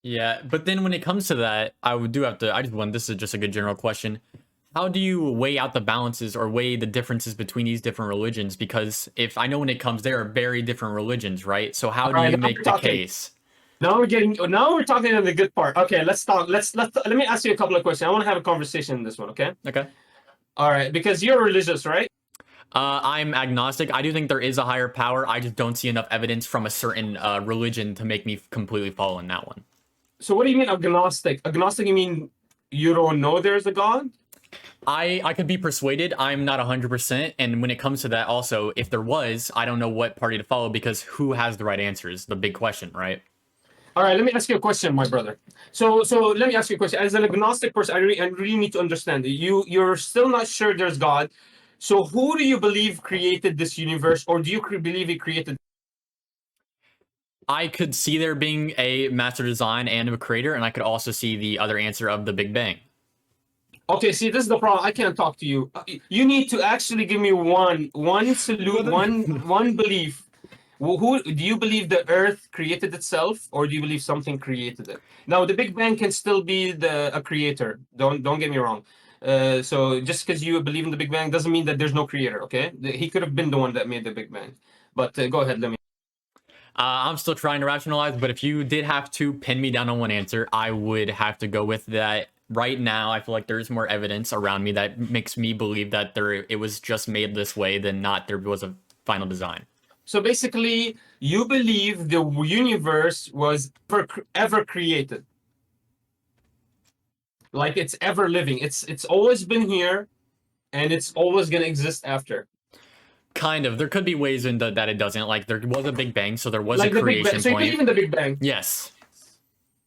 Yeah, but then when it comes to that, I would do have to. I just want this is just a good general question. How do you weigh out the balances or weigh the differences between these different religions? Because if I know when it comes, there are very different religions, right? So how All do right, you now make we're the talking. case? Now we're talking on the good part. Okay, let's talk. Let me ask you a couple of questions. I want to have a conversation in this one. Okay. Okay. All right, because you're religious, right? I'm agnostic. I do think there is a higher power. I just don't see enough evidence from a certain religion to make me completely follow in that one. So what do you mean agnostic? Agnostic, you mean you don't know there's a God? I could be persuaded. I'm not 100%. And when it comes to that, also, if there was, I don't know what party to follow because who has the right answers? The big question, right? All right, let me ask you a question, my brother. So let me ask you a question. As an agnostic person, I really need to understand. You're still not sure there's God. So who do you believe created this universe, or do you believe he created? I could see there being a master design and a creator, and I could also see the other answer of the Big Bang. Okay, see, this is the problem. I can't talk to you. You need to actually give me one salute, Well, one belief. Who do you believe the Earth created itself, or do you believe something created it? Now, the Big Bang can still be a creator. Don't get me wrong. So just because you believe in the Big Bang doesn't mean that there's no creator. Okay, he could have been the one that made the Big Bang. But go ahead, let me. I'm still trying to rationalize, but if you did have to pin me down on one answer, I would have to go with that. Right now, I feel like there's more evidence around me that makes me believe that it was just made this way than not there was a final design. So basically, you believe the universe was ever created, like it's ever living. It's always been here, and it's always gonna exist after. Kind of. There could be ways in that it doesn't. Like there was a Big Bang, so there was a Like the Big Bang. creation So you believe point. in the Big Bang. Yes.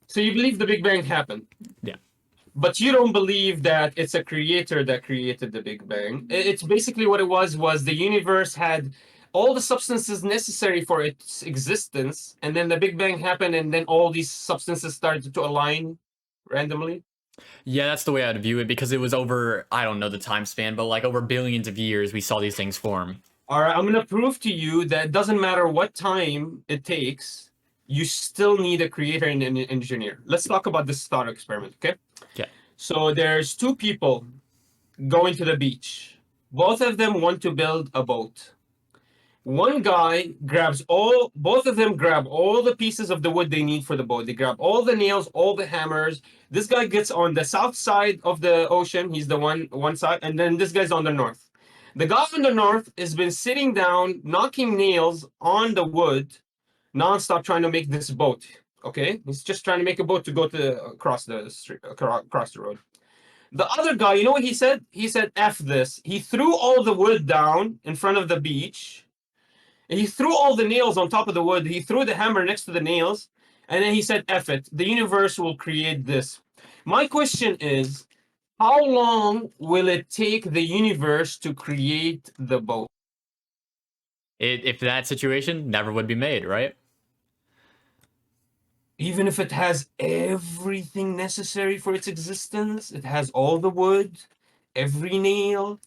So you believe the Big Bang happened, Yeah. but you don't believe that it's a creator that created the Big Bang. It's basically what it was the universe had all the substances necessary for its existence, and then the Big Bang happened, and then all these substances started to align randomly. Yeah, that's the way I'd view it because it was over, I don't know the time span, but like over billions of years, we saw these things form. All right, I'm gonna prove to you that it doesn't matter what time it takes, you still need a creator and an engineer. Let's talk about this thought experiment, okay? Okay. So there's two people going to the beach. Both of them want to build a boat. One guy both of them grab all the pieces of the wood they need for the boat. They grab all the nails, all the hammers. This guy gets on the south side of the ocean. He's the one side, and then this guy's on the north. The guy on the north has been sitting down, knocking nails on the wood, nonstop, trying to make this boat. Okay, he's just trying to make a boat to go to across the street, across the road. The other guy, you know what he said? He said, "F this." He threw all the wood down in front of the beach. And he threw all the nails on top of the wood. He threw the hammer next to the nails. And then he said, "F it. The universe will create this." My question is, how long will it take the universe to create the boat? If that situation never would be made, right? Even if it has everything necessary for its existence, it has all the wood, every nail,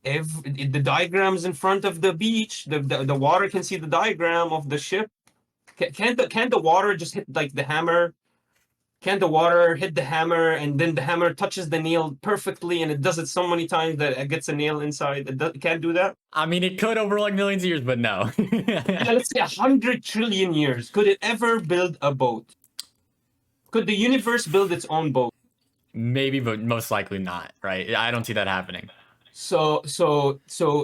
the diagrams in front of the beach. The water can see the diagram of the ship. Can't the water just hit like the hammer? Can't the water hit the hammer and then the hammer touches the nail perfectly and it does it so many times that it gets a nail inside? It can't do that. I mean, it could over like millions of years, but no. Yeah, let's say 100 trillion years. Could it ever build a boat? Could the universe build its own boat? Maybe, but most likely not, right? I don't see that happening. So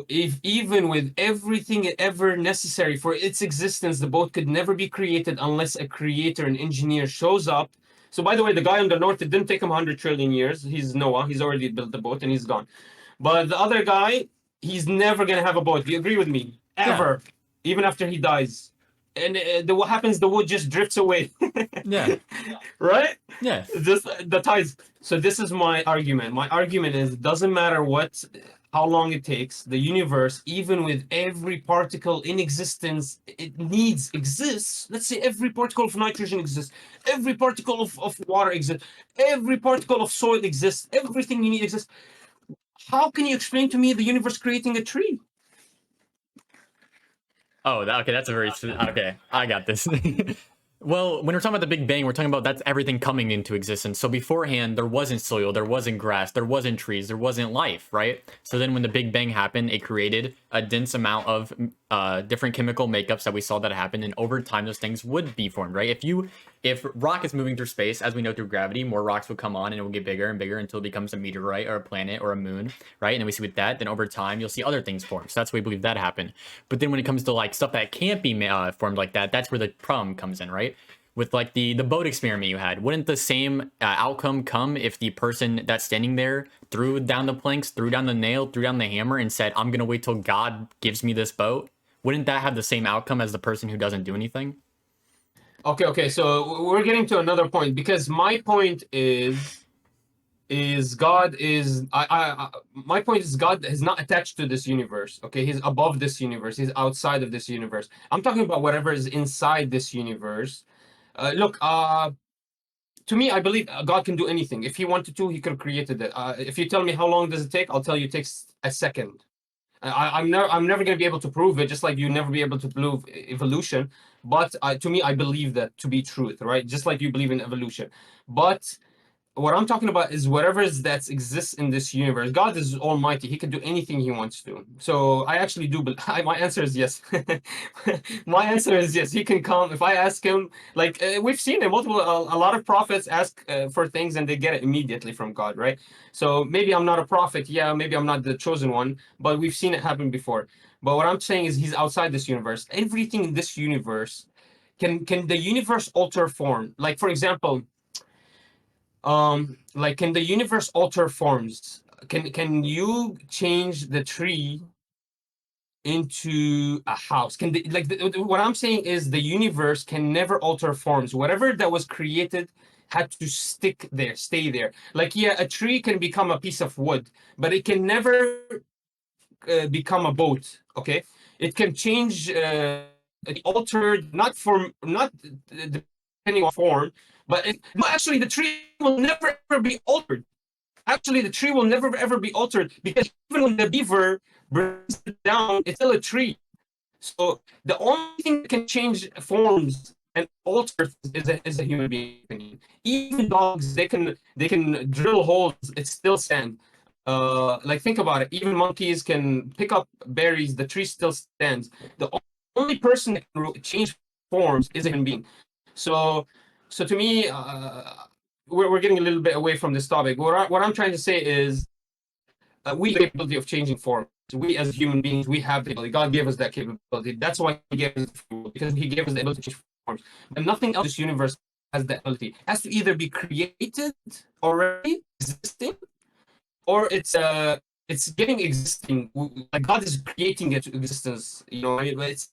if even with everything ever necessary for its existence, the boat could never be created unless a creator, an engineer shows up. So by the way, the guy on the north, it didn't take him 100 trillion years. He's Noah. He's already built the boat and he's gone. But the other guy, he's never gonna have a boat. Do you agree with me? Yeah. Ever, even after he dies. And what happens? The wood just drifts away, Yeah. right? Yeah. Just the tides. So this is my argument. My argument is it doesn't matter how long it takes. The universe, even with every particle in existence, exists. Let's say every particle of nitrogen exists, every particle of water exists, every particle of soil exists, everything you need exists. How can you explain to me the universe creating a tree? Oh, okay. That's a very okay. I got this. Well, when we're talking about the Big Bang, we're talking about that's everything coming into existence. So beforehand, there wasn't soil, there wasn't grass, there wasn't trees, there wasn't life, right? So then when the Big Bang happened, it created a dense amount of different chemical makeups that we saw that happen, and over time, those things would be formed, right? If rock is moving through space, as we know through gravity, more rocks will come on and it will get bigger and bigger until it becomes a meteorite or a planet or a moon, right? And then we see with that, then over time, you'll see other things form. So that's why we believe that happened. But then when it comes to like stuff that can't be formed like that, that's where the problem comes in, right? With like the boat experiment you had, wouldn't the same outcome come if the person that's standing there threw down the planks, threw down the nail, threw down the hammer, and said, "I'm gonna wait till God gives me this boat"? Wouldn't that have the same outcome as the person who doesn't do anything? Okay. So we're getting to another point because my point is God is I my point is God is not attached to this universe. Okay, he's above this universe. He's outside of this universe. I'm talking about whatever is inside this universe. Look, to me, I believe God can do anything. If he wanted to, he could have created it. If you tell me how long does it take, I'll tell you it takes a second. I'm never going to be able to prove it, just like you never be able to prove evolution. But to me, I believe that to be truth, right? Just like you believe in evolution. But what I'm talking about is whatever is that exists in this universe. God is almighty. He can do anything he wants to. So I actually do. My answer is yes. My answer is yes. He can come. If I ask him, like we've seen it multiple, a lot of prophets ask for things and they get it immediately from God, right? So maybe I'm not a prophet. Yeah, maybe I'm not the chosen one, but we've seen it happen before. But what I'm saying is he's outside this universe. Everything in this universe can the universe alter form? Like for example, like can the universe alter forms? Can you change the tree into a house? Can what I'm saying is the universe can never alter forms. Whatever that was created had to stick there, stay there. Like yeah, a tree can become a piece of wood, but it can never become a boat. Okay, it can change, altered, not form, not depending on form, but no, actually the tree will never ever be altered. Actually, the tree will never ever be altered because even when the beaver brings it down, it's still a tree. So the only thing that can change forms and alter is a human being. Even dogs, they can drill holes. It's still sand. Like think about it. Even monkeys can pick up berries. The tree still stands. The only person that can change forms is a human being. So, so to me, we're getting a little bit away from this topic. What I'm trying to say is we have the capability of changing forms. We as human beings, we have the ability. God gave us that capability. That's why He gave us because He gave us the ability to change forms. But nothing else in this universe has that ability. It has to either be created already, existing, or it's getting existing. Like God is creating it to existence. You know, I mean, it's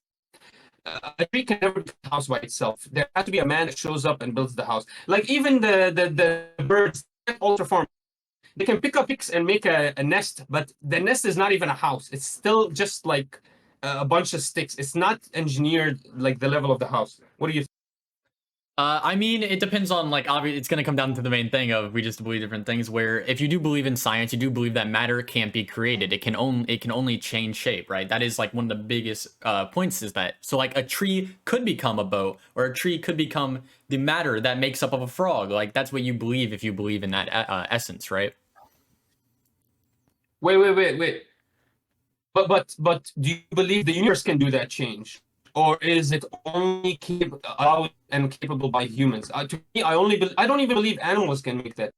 a tree can never build a house by itself. There has to be a man that shows up and builds the house. Like even the birds alter form, they can pick up picks and make a nest, but the nest is not even a house. It's still just like a bunch of sticks. It's not engineered like the level of the house. What do you think? I mean, it depends on like obviously it's gonna come down to the main thing of we just believe different things. Where if you do believe in science, you do believe that matter can't be created. It can only change shape, right? That is like one of the biggest points is that so like a tree could become a boat, or a tree could become the matter that makes up of a frog. Like that's what you believe if you believe in that essence, right? Wait. But do you believe the universe can do that change, or is it only allowed and capable by humans? To me, I don't even believe animals can make that.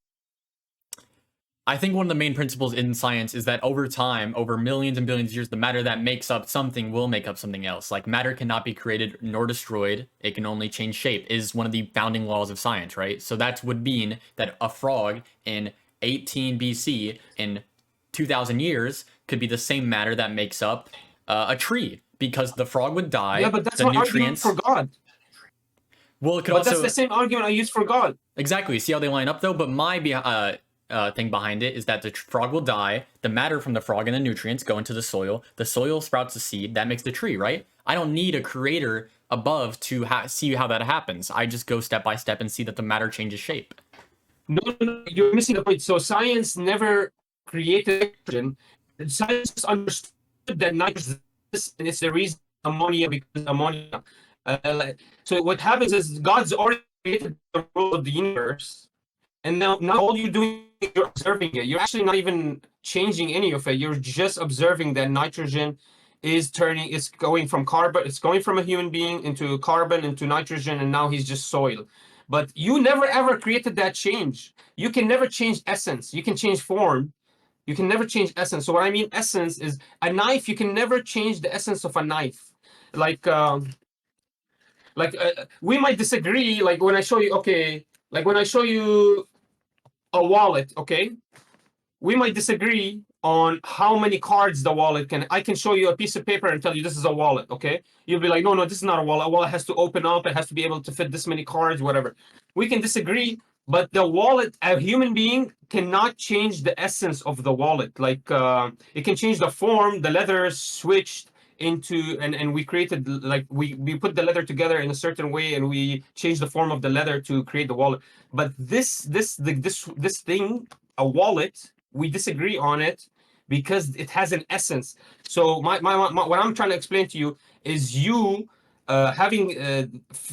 I think one of the main principles in science is that over time, over millions and billions of years, the matter that makes up something will make up something else. Like matter cannot be created nor destroyed. It can only change shape, is one of the founding laws of science, right? So that would mean that a frog in 18 BC in 2000 years could be the same matter that makes up a tree because the frog would Yeah, die, but that's the my argument for nutrients. God. Well, it could But that's the also same argument I use for God. exactly. See how they line up though? But my thing behind it is that the frog will die. The matter from the frog and the nutrients go into the soil. The soil sprouts a seed that makes the tree. Right? I don't need a creator above to see how that happens. I just go step by step and see that the matter changes shape. No, you're missing the point. So science never created nitrogen. Science understood that nitrogen exists, and it's the reason ammonia becomes ammonia. So what happens is God's already created the rule of the universe, and now all you're doing is you're observing it. You're actually not even changing any of it. You're just observing that nitrogen is turning. It's going from carbon. It's going from a human being into carbon into nitrogen, and now he's just soil. But you never ever created that change. You can never change essence. You can change form. You can never change essence. So what I mean essence is a knife. You can never change the essence of a knife. Like we might disagree. Like when I show you, okay, like when I show you a wallet, okay, we might disagree on how many cards the wallet can. I can show you a piece of paper and tell you this is a wallet, okay? You'll be like, no, no, this is not a wallet. A wallet has to open up. It has to be able to fit this many cards, whatever. We can disagree, but the wallet, a human being cannot change the essence of the wallet. Like it can change the form, the leather switched into, and we created, like we put the leather together in a certain way, and we changed the form of the leather to create the wallet. But this thing, a wallet, we disagree on it because it has an essence. So what I'm trying to explain to you is you having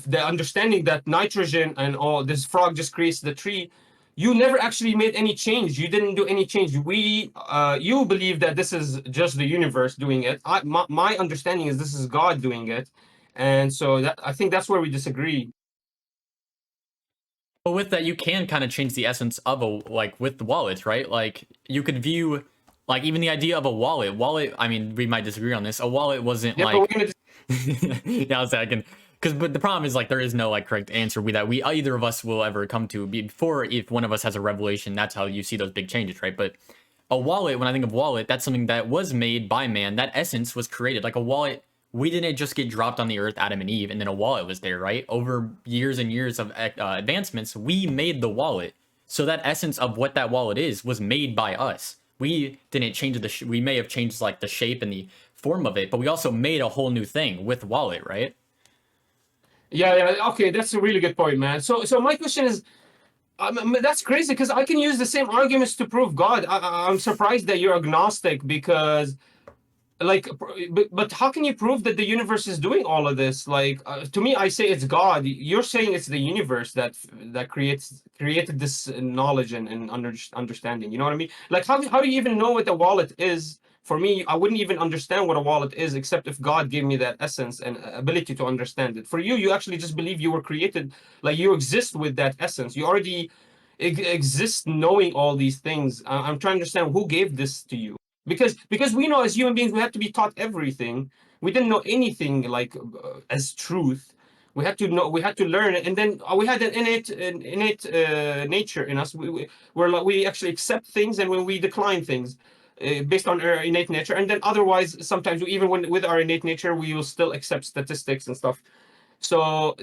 the understanding that nitrogen and all this frog just creates the tree. You never actually made any change. You didn't do any change. You believe that this is just the universe doing it. My understanding is this is God doing it, and so I think that's where we disagree. But with that, you can kind of change the essence of a, like with the wallets, right? Like you could view, like even the idea of a wallet. I mean, we might disagree on this. A wallet wasn't Yeah, but we're like, gonna. yeah, a second. Because, but the problem is like there is no like correct answer we that we either of us will ever come to before. If one of us has a revelation, that's how you see those big changes, right? But a wallet, when I think of wallet, that's something that was made by man. That essence was created. Like a wallet, we didn't just get dropped on the earth, Adam and Eve, and then a wallet was there, right? Over years and years of advancements, we made the wallet. So that essence of what that wallet is was made by us. We didn't change we may have changed like the shape and the form of it, but we also made a whole new thing with wallet, right? Yeah, yeah. Okay, that's a really good point, man. So my question is, that's crazy because I can use the same arguments to prove God. I'm surprised that you're agnostic because like but how can you prove that the universe is doing all of this? Like to me, I say it's God. You're saying it's the universe that created this knowledge and understanding. You know what I mean? Like how do you even know what a wallet is? For me, I wouldn't even understand what a wallet is except if God gave me that essence and ability to understand it. For you, you actually just believe you were created, like you exist with that essence. You already exist knowing all these things. I'm trying to understand who gave this to you, because we know as human beings we have to be taught everything. We didn't know anything like as truth. We had to know, we had to learn it, and then we had an innate nature in us. We're like, we actually accept things, and when we decline things based on our innate nature, and then otherwise sometimes even when with our innate nature we will still accept statistics and stuff. So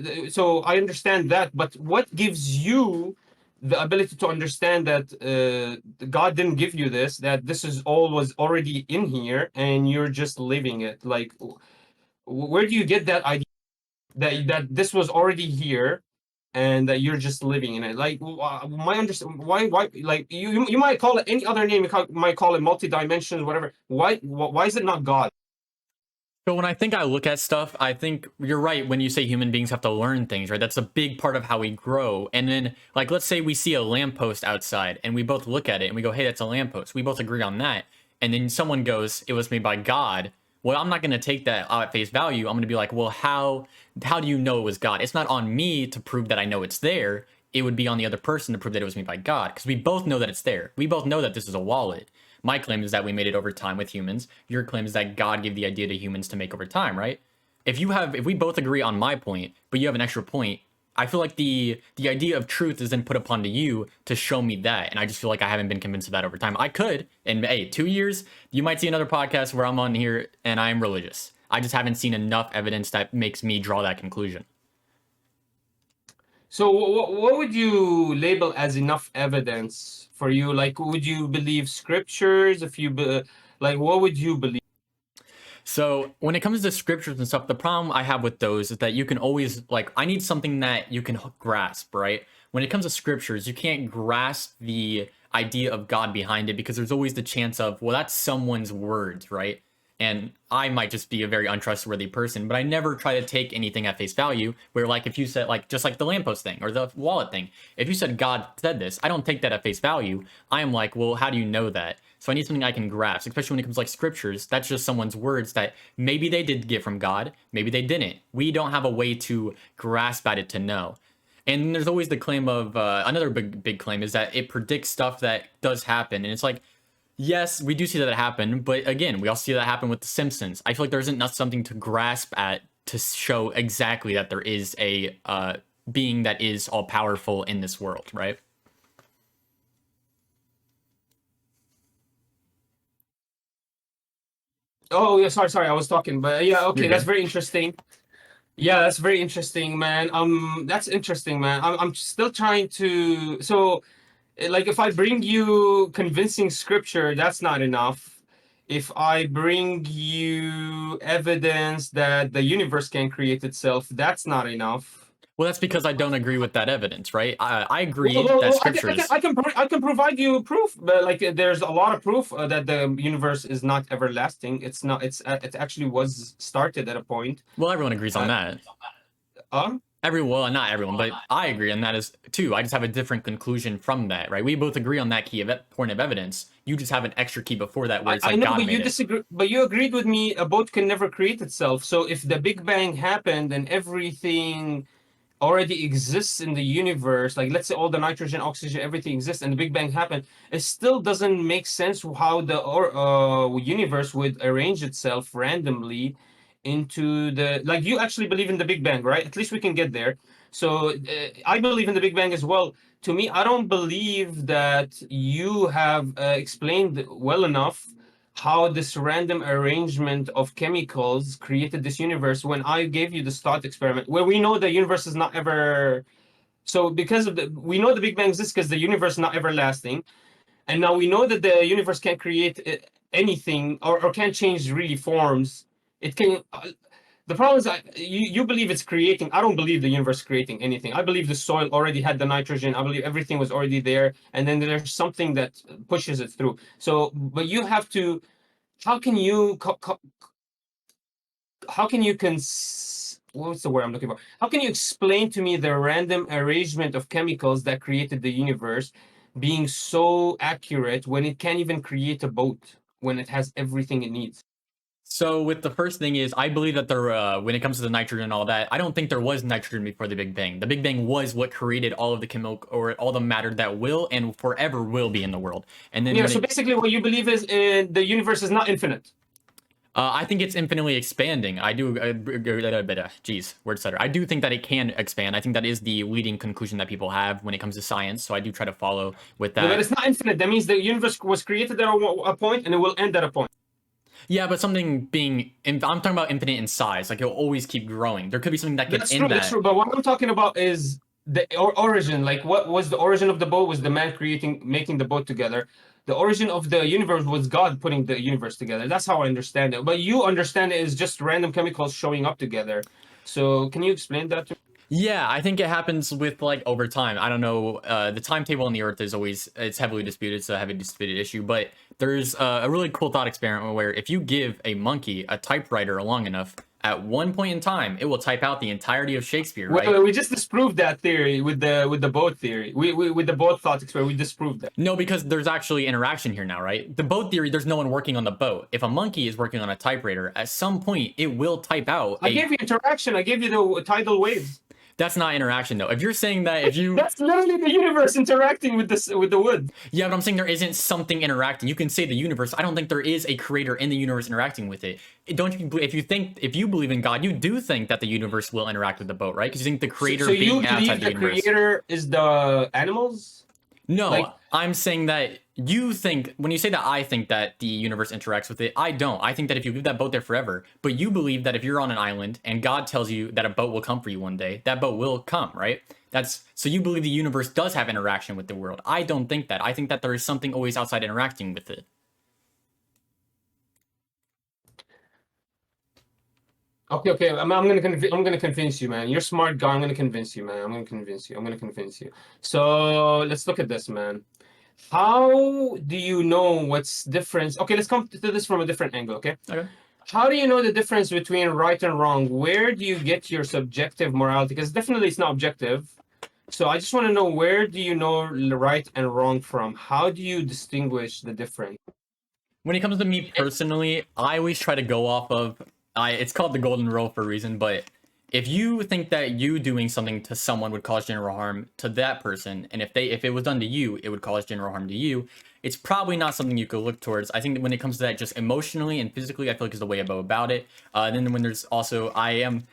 I understand that, but what gives you the ability to understand that God didn't give you this, that this is all was already in here and you're just living it? Like, where do you get that idea that this was already here and that you're just living in it? Like, my understand why like you might call it any other name, might call it multi-dimensions, whatever. Why is it not God? So when I think I look at stuff, I think you're right when you say human beings have to learn things, right? That's a big part of how we grow. And then, like, let's say we see a lamppost outside and we both look at it and we go, hey, that's a lamppost. We both agree on that. And then someone goes, it was made by God. Well, I'm not going to take that at face value. I'm going to be like, well, how do you know it was God? It's not on me to prove that I know it's there. It would be on the other person to prove that it was made by God, because we both know that it's there. We both know that this is a wallet. My claim is that we made it over time with humans. Your claim is that God gave the idea to humans to make over time, right? If we both agree on my point, but you have an extra point, I feel like the idea of truth is then put upon to you to show me that, and I just feel like I haven't been convinced of that over time. I could, in 2 years, you might see another podcast where I'm on here and I'm religious. I just haven't seen enough evidence that makes me draw that conclusion. So what would you label as enough evidence for you? Like, would you believe scriptures? If you like, what would you believe? So when it comes to scriptures and stuff, the problem I have with those is that you can always, like, I need something that you can grasp, right? When it comes to scriptures, you can't grasp the idea of God behind it because there's always the chance of, well, that's someone's words, right? And I might just be a very untrustworthy person, but I never try to take anything at face value. Where, like, if you said, like, just like the lamppost thing or the wallet thing, if you said God said this, I don't take that at face value. I am like, well, how do you know that? So I need something I can grasp, especially when it comes to, like, scriptures. That's just someone's words that maybe they did get from God, maybe they didn't. We don't have a way to grasp at it to know. And there's always the claim of another big claim is that it predicts stuff that does happen, and it's like, yes, we do see that happen, but again, we also see that happen with The Simpsons. I feel like there isn't not something to grasp at to show exactly that there is a being that is all powerful in this world, right? Oh yeah, sorry, I was talking, but yeah, You're okay, that's good. very interesting. Yeah, that's very interesting, man. That's interesting, man. I'm still trying to. So, like, if I bring you convincing scripture, that's not enough. If I bring you evidence that the universe can create itself, that's not enough. Well, that's because I don't agree with that evidence, right? I Well, agree well, that well, I can, I can, scriptures. I can, I can provide you proof, but like, there's a lot of proof that the universe is not everlasting. It's not. It actually was started at a point. Well, everyone agrees on Uh, that. uh, Well, not everyone, but I agree, and that is too. I just have a different conclusion from that, right? We both agree on that point of evidence. You just have an extra key before that, where it's I like know, God but made you it. disagree. But you agreed with me. A boat can never create itself. So if the Big Bang happened and everything already exists in the universe, like let's say all the nitrogen, oxygen, everything exists, and the Big Bang happened, it still doesn't make sense how the universe would arrange itself randomly into the, like, you actually believe in the Big Bang, right? At least we can get there. So I believe in the Big Bang as well. To me, I don't believe that you have explained well enough how this random arrangement of chemicals created this universe when I gave you the thought experiment, where we know the universe is not ever. So because of the, we know the Big Bang exists because the universe is not everlasting, and now we know that the universe can't create anything, or can't change really forms. It can. The problem is, you believe it's creating. I don't believe the universe is creating anything. I believe the soil already had the nitrogen. I believe everything was already there, and then there's something that pushes it through. So, but you have to. How can you? How can you what's the word I'm looking for? How can you explain to me the random arrangement of chemicals that created the universe being so accurate when it can't even create a boat when it has everything it needs? So, with the first thing is, I believe that when it comes to the nitrogen and all that, I don't think there was nitrogen before the Big Bang. The Big Bang was what created all of the chemical or all the matter that will and forever will be in the world. And then Yeah. when So it basically, what you believe is the universe is not infinite. I think it's infinitely expanding. I do, geez, word stutter. I do think that it can expand. I think that is the leading conclusion that people have when it comes to science. So I do try to follow with Yeah, but that. it's not infinite. That means the universe was created at a point and it will end at a point. Yeah, but something being, I'm talking about infinite in size. Like it'll always keep growing. There could be something that could That's true. end That's that. true. But what I'm talking about is the origin. Like, what was the origin of the boat? Was the man making the boat together? The origin of the universe was God putting the universe together. That's how I understand it. But you understand it as just random chemicals showing up together. So, can you explain that to me? Yeah, I think it happens with like over time. I don't know. The timetable on the Earth is always it's heavily disputed. It's a heavily disputed issue. But there's a really cool thought experiment where if you give a monkey a typewriter long enough, at one point in time, it will type out the entirety of Shakespeare. Right? We just disproved that theory with the boat theory. We with the boat thought experiment, we disproved that. No, because there's actually interaction here now, right? The boat theory, there's no one working on the boat. If a monkey is working on a typewriter, at some point it will type out I a. gave you interaction. I gave you the tidal waves. That's not interaction though. If you're saying that, if you. That's literally the universe interacting with this with the wood. Yeah, but I'm saying there isn't something interacting. You can say the universe. I don't think there is a creator in the universe interacting with it. Don't you? If you believe in God, you do think that the universe will interact with the boat, right? Because you think the So creator you being outside believe the the universe. creator is the animals? Like, No, I'm saying that you think when you say that I think that the universe interacts with it, I don't. I think that if you leave that boat there forever, but you believe that if you're on an island and God tells you that a boat will come for you one day, that boat will come, right? That's so you believe the universe does have interaction with the world. I don't think that. I think that there is something always outside interacting with it. okay, I'm gonna convince you, man. You're a smart guy. I'm gonna convince you, man. I'm gonna convince you. I'm gonna convince you. So let's look at this, man. How do you know what's different? Okay, let's come to this from a different angle. Okay, Okay. How do you know the difference between right and wrong? Where do you get your subjective morality? Because definitely it's not objective. So I just want to know, where do you know right and wrong from? How do you distinguish the difference? When it comes to me personally, I always try to go off of it's called the golden rule for a reason, but if you think that you doing something to someone would cause general harm to that person, and if it was done to you, it would cause general harm to you, it's probably not something you could look towards. I think that when it comes to that, just emotionally and physically, I feel like is the way I go about it. And then when there's also I'm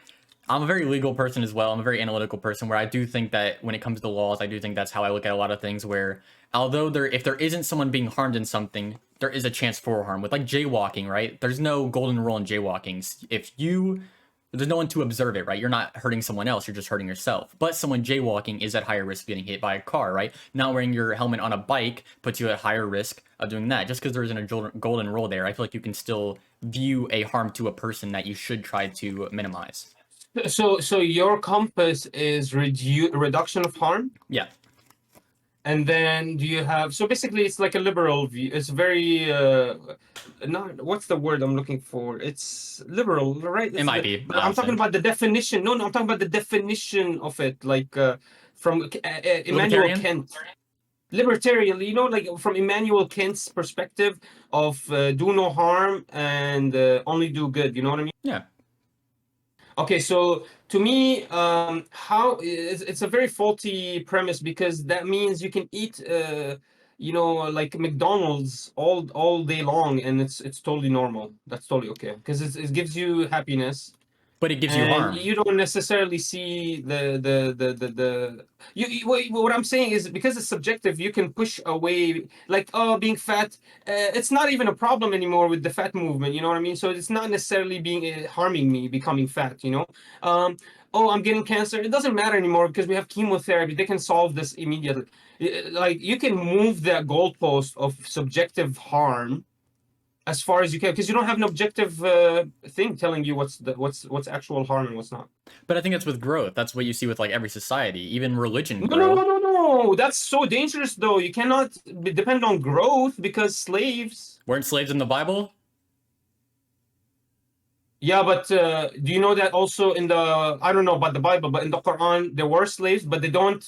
a very legal person as well. I'm a very analytical person where I do think that when it comes to laws, I do think that's how I look at a lot of things where although if there isn't someone being harmed in something, there is a chance for harm. With like jaywalking, right? There's no golden rule in jaywalking. There's no one to observe it, right? You're not hurting someone else, you're just hurting yourself. But someone jaywalking is at higher risk of getting hit by a car, right? Not wearing your helmet on a bike puts you at higher risk of doing that. Just because there isn't a golden rule there, I feel like you can still view a harm to a person that you should try to minimize. So your compass is reduction of harm, Yeah, and then do you have? So basically, it's like a liberal view. It's very not what's the word I'm looking for? It's liberal, right? it might be, But I'm talking honestly. about the definition. No, I'm talking about the definition of it, like from Immanuel Libertarian? Kant. Libertarian, like from Immanuel Kant's perspective of do no harm and only do good. You know what I mean? Yeah. Okay, so to me, how it's a very faulty premise, because that means you can eat, like McDonald's all day long, and it's totally normal. That's totally okay because it gives you happiness, But it gives you and harm. you don't necessarily see what I'm saying is, because it's subjective, you can push away, like, oh, being fat, it's not even a problem anymore with the fat movement, you know what I mean? So it's not necessarily being harming me becoming fat, um oh, I'm getting cancer, it doesn't matter anymore because we have chemotherapy, they can solve this immediately. Like, you can move that goalpost of subjective harm as far as you can, because you don't have an objective thing telling you what's actual harm and what's not. But I think that's with growth. That's what you see with like every society, even religion No, no, grow. no, no, no. That's so dangerous, though. You cannot depend on growth, because slaves. Weren't slaves in the Bible? Yeah, but do you know that also in the, I don't know about the Bible, but in the Quran there were slaves, but they don't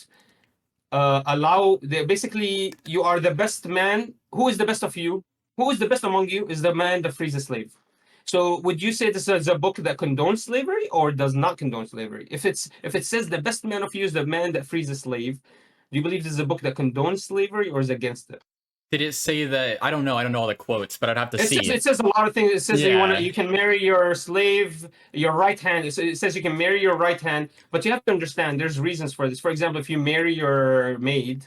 allow. They basically, you are the best man. Who is the best of you? Who is the best among you? Is the man that frees a slave. So would you say this is a book that condones slavery or does not condone slavery? If it says the best man of you is the man that frees a slave, do you believe this is a book that condones slavery or is against it? Did it say that? I don't know. I don't know all the quotes, but I'd have to see. It says a lot of things. It says that Yeah. you can marry your slave, your right hand. It says you can marry your right hand, but you have to understand there's reasons for this. For example, if you marry your maid,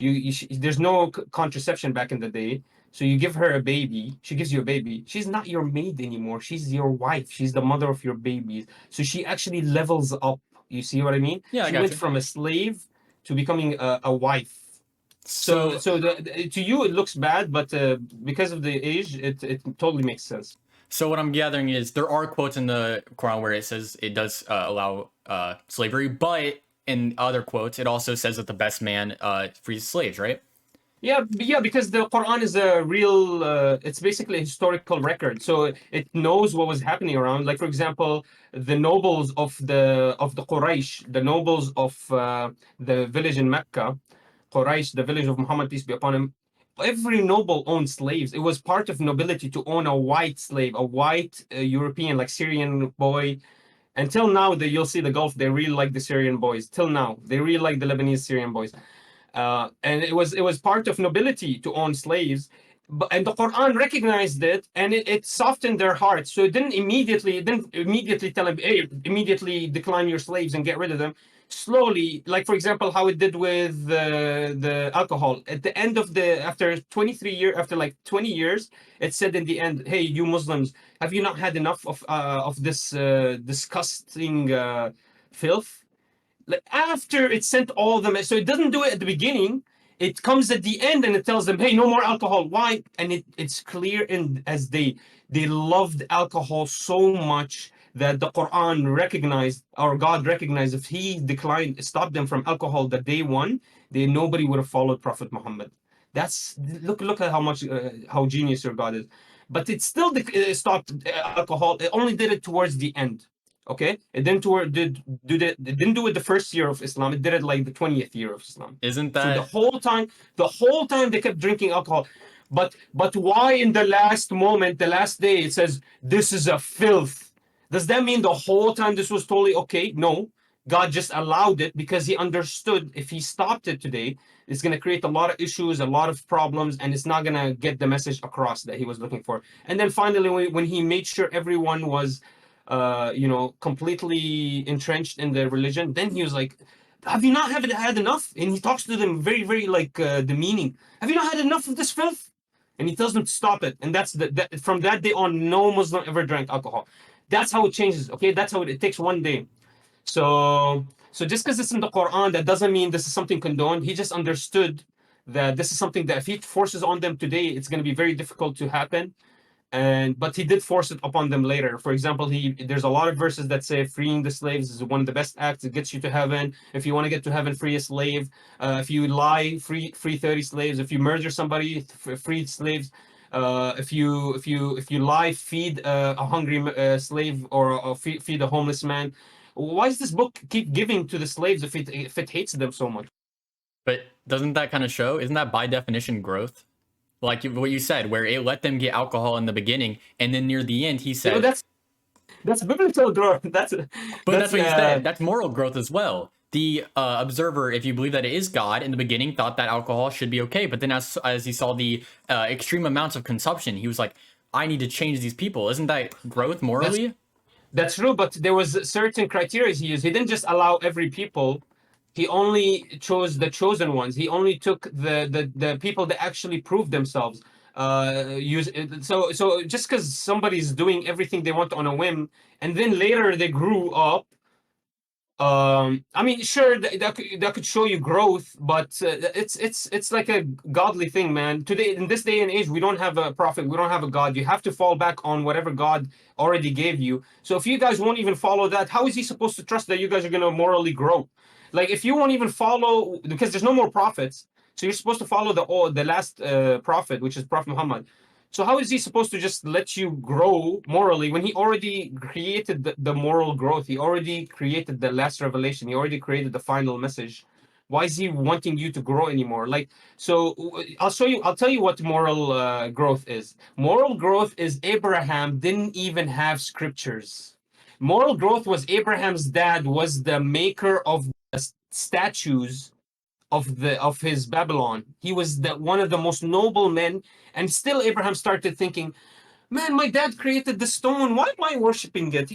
there's no contraception back in the day, so you give her a baby, she gives you a baby, she's not your maid anymore, she's your wife, she's the mother of your babies, so she actually levels up. You see what I mean? Yeah, I She got went you. from a slave to becoming a wife. So So, to you it looks bad, but because of the age, it totally makes sense. so what I'm gathering is there are quotes in the Quran where it says it does allow slavery, but in other quotes, it also says that the best man frees slaves, right? Yeah, because the Quran is a real, it's basically a historical record. So it knows what was happening around. Like, for example, the nobles of the Quraysh, the nobles of the village in Mecca, Quraysh, the village of Muhammad, peace be upon him, every noble owned slaves. It was part of nobility to own a white slave, a white European, like Syrian boy. Until now, you'll see the Gulf, they really like the Syrian boys. Till now, they really like the Lebanese Syrian boys, and it was part of nobility to own slaves. And the Quran recognized it, and it softened their hearts. So it didn't immediately tell them, hey, immediately decline your slaves and get rid of them. Slowly, like, for example, how it did with the alcohol. At the end of after 23 years, after like 20 years, it said in the end, hey, you Muslims, have you not had enough of this disgusting filth? Like, after it sent all them, so it doesn't do it at the beginning, it comes at the end and it tells them, hey, no more alcohol. Why? And it's clear, in as they loved alcohol so much that the Quran recognized, or God recognized, if he stopped them from alcohol the day one, nobody would have followed Prophet Muhammad. That's, look at how much how genius your God is. but it still stopped alcohol. It only did it towards the end. Okay, it didn't it didn't do it the first year of Islam. It did it like the 20th year of Islam. Isn't So that the whole time they kept drinking alcohol. But why in the last moment, the last day, it says this is a filth? Does that mean the whole time this was totally okay? No. God just allowed it because he understood if he stopped it today, it's going to create a lot of issues, a lot of problems, and it's not going to get the message across that he was looking for. And then finally, when he made sure everyone was, completely entrenched in the religion, then he was like, have you not had enough? And he talks to them very, very like demeaning. Have you not had enough of this filth? And he tells them to stop it. And from that day on, no Muslim ever drank alcohol. That's how it changes. Okay, that's how it takes one day. So just because it's in the Quran, that doesn't mean this is something condoned. He just understood that this is something that if he forces on them today, it's going to be very difficult to happen. But he did force it upon them later. For example, there's a lot of verses that say freeing the slaves is one of the best acts. It gets you to heaven. If you want to get to heaven, free a slave. If you lie, free 30 slaves. If you murder somebody, free slaves. If you lie, feed a hungry slave, or feed a homeless man. Why does this book keep giving to the slaves if it hates them so much? but doesn't that kind of show? Isn't that by definition growth? Like what you said, where it let them get alcohol in the beginning, and then near the end he You know, said, that's biblical growth. but that's That's what you said. That's moral growth as well. The observer, if you believe that it is God, in the beginning thought that alcohol should be okay, but then as he saw the extreme amounts of consumption, he was like, I need to change these people. Isn't that growth that's morally? That's true, but there was certain criteria he used. He didn't just allow every people. He only chose the chosen ones. He only took the people that actually proved themselves. Use so just because somebody's doing everything they want on a whim, and then later they grew up. I mean, sure, that could show you growth, but it's like a godly thing, man. Today, in this day and age, we don't have a prophet, we don't have a God. You have to fall back on whatever God already gave you. So if you guys won't even follow that, how is he supposed to trust that you guys are gonna morally grow? Like if you won't even follow, because there's no more prophets, so you're supposed to follow the last prophet, which is Prophet Muhammad. So how is he supposed to just let you grow morally when he already created the moral growth? He already created the last revelation. He already created the final message. Why is he wanting you to grow anymore? Like, so I'll show you. I'll tell you what moral growth is. Moral growth is Abraham didn't even have scriptures. Moral growth was Abraham's dad was the maker of the statues of his Babylon. He was one of the most noble men, and still Abraham started thinking, "Man, my dad created the stone. Why am I worshiping it?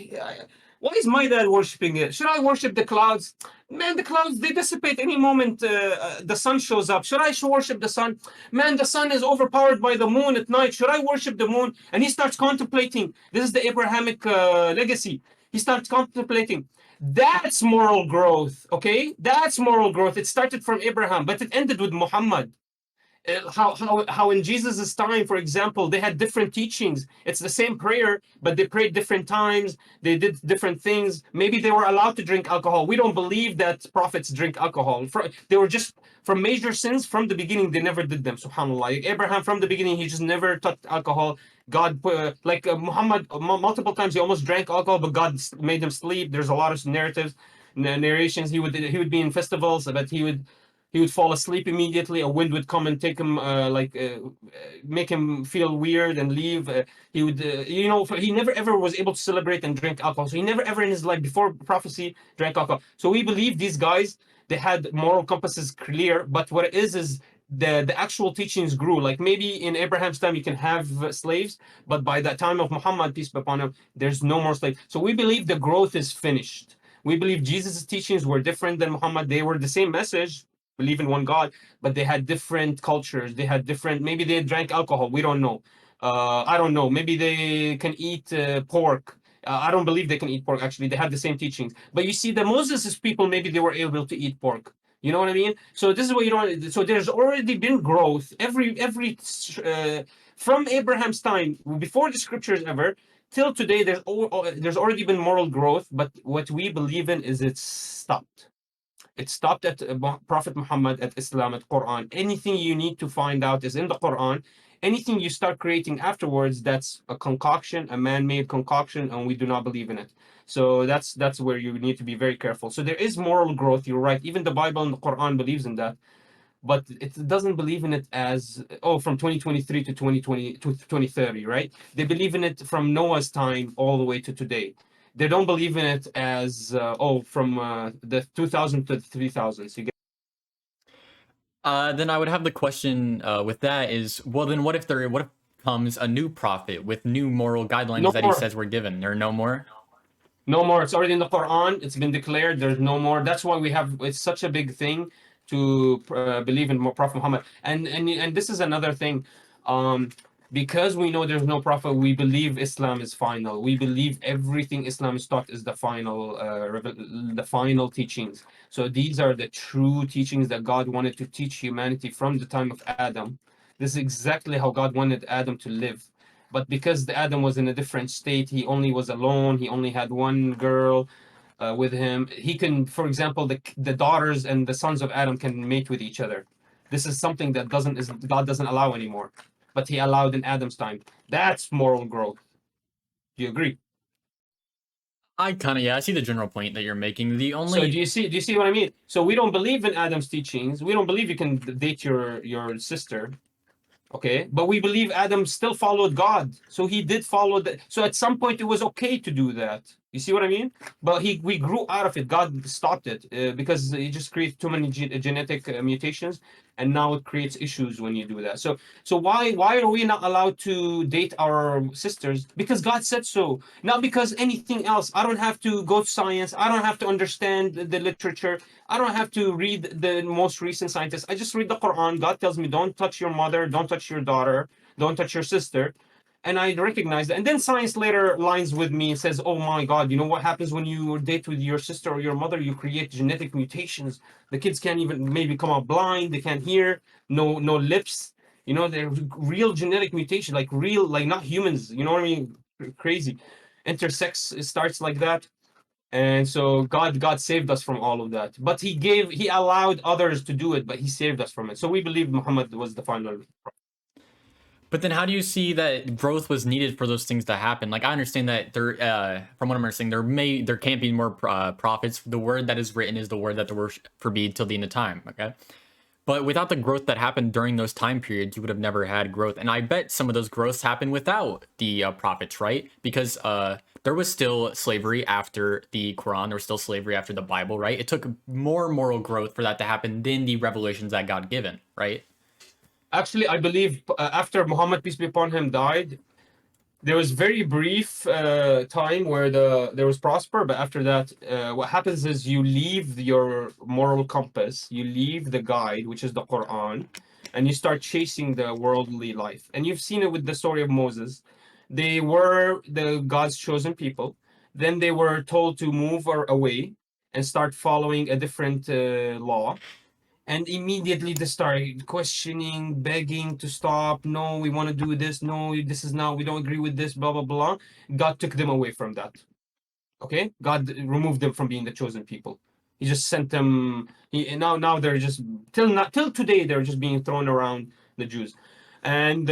Why is my dad worshiping it? Should I worship the clouds? Man, the clouds they dissipate any moment. The sun shows up. Should I worship the sun? Man, the sun is overpowered by the moon at night. Should I worship the moon?" And he starts contemplating. This is the Abrahamic legacy. He starts contemplating. That's moral growth, okay? That's moral growth. It started from Abraham, but it ended with Muhammad. How in Jesus's time, for example, they had different teachings. It's the same prayer, but they prayed different times. They did different things. Maybe they were allowed to drink alcohol. We don't believe that prophets drink alcohol. They were just from major sins from the beginning. They never did them. Subhanallah. Like Abraham from the beginning, he just never touched alcohol. God put Muhammad multiple times he almost drank alcohol, but God made him sleep. There's a lot of narrations. He would be in festivals, but he would fall asleep immediately. A wind would come and take him, make him feel weird and leave. He would, he never ever was able to celebrate and drink alcohol. So he never ever in his life before prophecy drank alcohol. So we believe these guys they had moral compasses clear. But what it is the actual teachings grew. Like maybe in Abraham's time you can have slaves, but by the time of Muhammad, peace be upon him, there's no more slaves. So we believe the growth is finished. We believe Jesus' teachings were different than Muhammad. They were the same message, believe in one God, but they had different cultures. They had different. Maybe they drank alcohol. We don't know. I don't know. Maybe they can eat pork. I don't believe they can eat pork. Actually, they have the same teachings. But you see, the Moses' people maybe they were able to eat pork. You know what I mean? So this is what you don't. So there's already been growth. From Abraham's time, before the scriptures ever, till today, there's already been moral growth. But what we believe in is it's stopped. It stopped at Prophet Muhammad, at Islam, at Quran. Anything you need to find out is in the Quran. Anything you start creating afterwards, that's a concoction, a man-made concoction, and we do not believe in it. So that's where you need to be very careful. So there is moral growth. You're right. Even the Bible and the Quran believes in that, but it doesn't believe in it as, oh, from 2023 to 2020 to 2030, right? They believe in it from Noah's time all the way to today. They don't believe in it as, oh, from the 2000 to the 3000s. You get Then I would have the question with that is, well, then what if comes a new prophet with new moral guidelines no that he more. says were given? There are no more. No more. It's already in the Quran. It's been declared. There's no more. That's why we have. It's such a big thing to believe in Prophet Muhammad. And this is another thing. Um, because we know there's no prophet, we believe Islam is final. We believe everything Islam is taught is the final, the final teachings. So these are the true teachings that God wanted to teach humanity from the time of Adam. This is exactly how God wanted Adam to live, but because the Adam was in a different state, he only was alone. He only had one girl with him. He can, for example, the daughters and the sons of Adam can mate with each other. This is something that doesn't is God doesn't allow anymore, but He allowed in Adam's time. That's moral growth. Do you agree? I kind of, yeah, I see the general point that you're making. The So only do you see what I mean? So we don't believe in Adam's teachings. We don't believe you can date your sister. Okay, but we believe Adam still followed God, so he did follow that. So at some point, it was okay to do that. You see what I mean? But we grew out of it. God stopped it because it just creates too many genetic mutations, and now it creates issues when you do that. So why are we not allowed to date our sisters? Because God said so, not because anything else. I don't have to go to science. I don't have to understand the literature. I don't have to read the most recent scientists. I just read the Quran. God tells me, don't touch your mother, don't touch your daughter, don't touch your sister. And I recognize that. And then science later lines with me and says, oh my God, you know what happens when you date with your sister or your mother? You create genetic mutations. The kids can't even maybe come out blind, they can't hear, no lips. You know, they're real genetic mutation, like real, like not humans. You know what I mean? Crazy. Intersex starts like that, and so God saved us from all of that, but he allowed others to do it, but he saved us from it. So we believe Muhammad was the final. But then, how do you see that growth was needed for those things to happen? Like, I understand that there, from what I'm understanding, there can't be more prophets. The word that is written is the word that the word forbid till the end of time. Okay, but without the growth that happened during those time periods, you would have never had growth. And I bet some of those growths happened without the prophets, right? Because there was still slavery after the Quran. There was still slavery after the Bible, right? It took more moral growth for that to happen than the revelations that God given, right? Actually, I believe after Muhammad, peace be upon him, died, there was very brief time where there was prosper, but after that, what happens is you leave your moral compass, you leave the guide, which is the Quran, and you start chasing the worldly life. And you've seen it with the story of Moses. They were the God's chosen people. Then they were told to move away and start following a different law, and immediately they started questioning, begging to stop. No, we want to do this. No, this is not, we don't agree with this, blah blah blah. God took them away from that. Okay, God removed them from being the chosen people. He just sent them. Now they're just till today they're just being thrown around, the Jews. And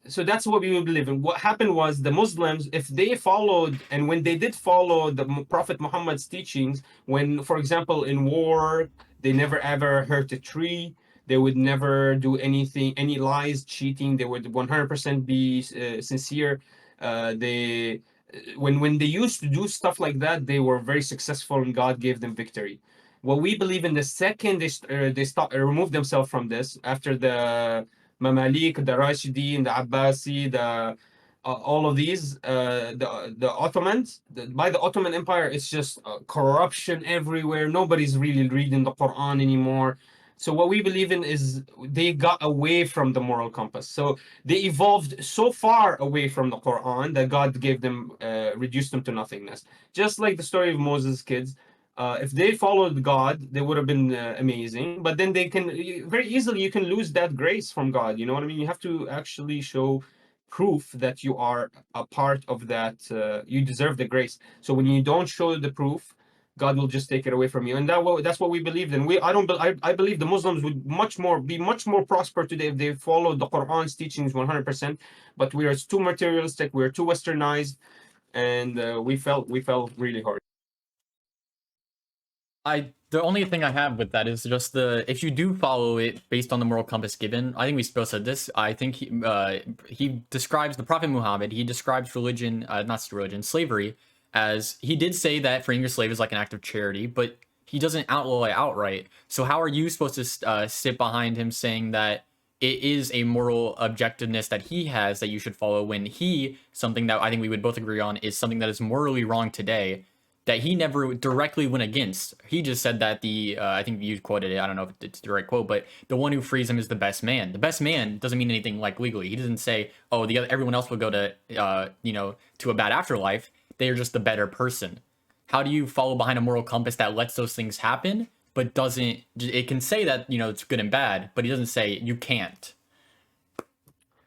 so that's what we believe in. What happened was the Muslims, if they followed, and when they did follow the Prophet Muhammad's teachings, when, for example, in war, they never ever hurt a tree. They would never do anything, any lies, cheating. They would 100% be sincere. They when they used to do stuff like that, they were very successful, and God gave them victory. What we believe in, the second they stop remove themselves from this after the Mamalik, the Rashidi, the Abbasi, the all of these, the Ottomans, by the Ottoman Empire, it's just corruption everywhere. Nobody's really reading the Quran anymore. So what we believe in is they got away from the moral compass. So they evolved so far away from the Quran that God gave them, reduced them to nothingness. Just like the story of Moses' kids. If they followed God, they would have been amazing. But then they can very easily you can lose that grace from God. You know what I mean? You have to actually show proof that you are a part of that. You deserve the grace. So when you don't show the proof, God will just take it away from you, and that's what we believed in. I don't. I believe the Muslims would be much more prosper today if they followed the Quran's teachings 100%. But we are too materialistic. We are too westernized, and we fell really hard. The only thing I have with that is just if you do follow it based on the moral compass given, I think we both said this. I think he describes the Prophet Muhammad. He describes religion, not religion, slavery, as he did say that freeing your slave is like an act of charity, but he doesn't outlaw it outright. So how are you supposed to sit behind him saying that it is a moral objectiveness that he has that you should follow when something that I think we would both agree on is something that is morally wrong today that he never directly went against. He just said that I think you quoted it, I don't know if it's the right quote, but the one who frees him is the best man. The best man doesn't mean anything like legally. He doesn't say, oh, everyone else will go to, to a bad afterlife. They are just the better person. How do you follow behind a moral compass that lets those things happen, but doesn't, it can say that, it's good and bad, but he doesn't say you can't.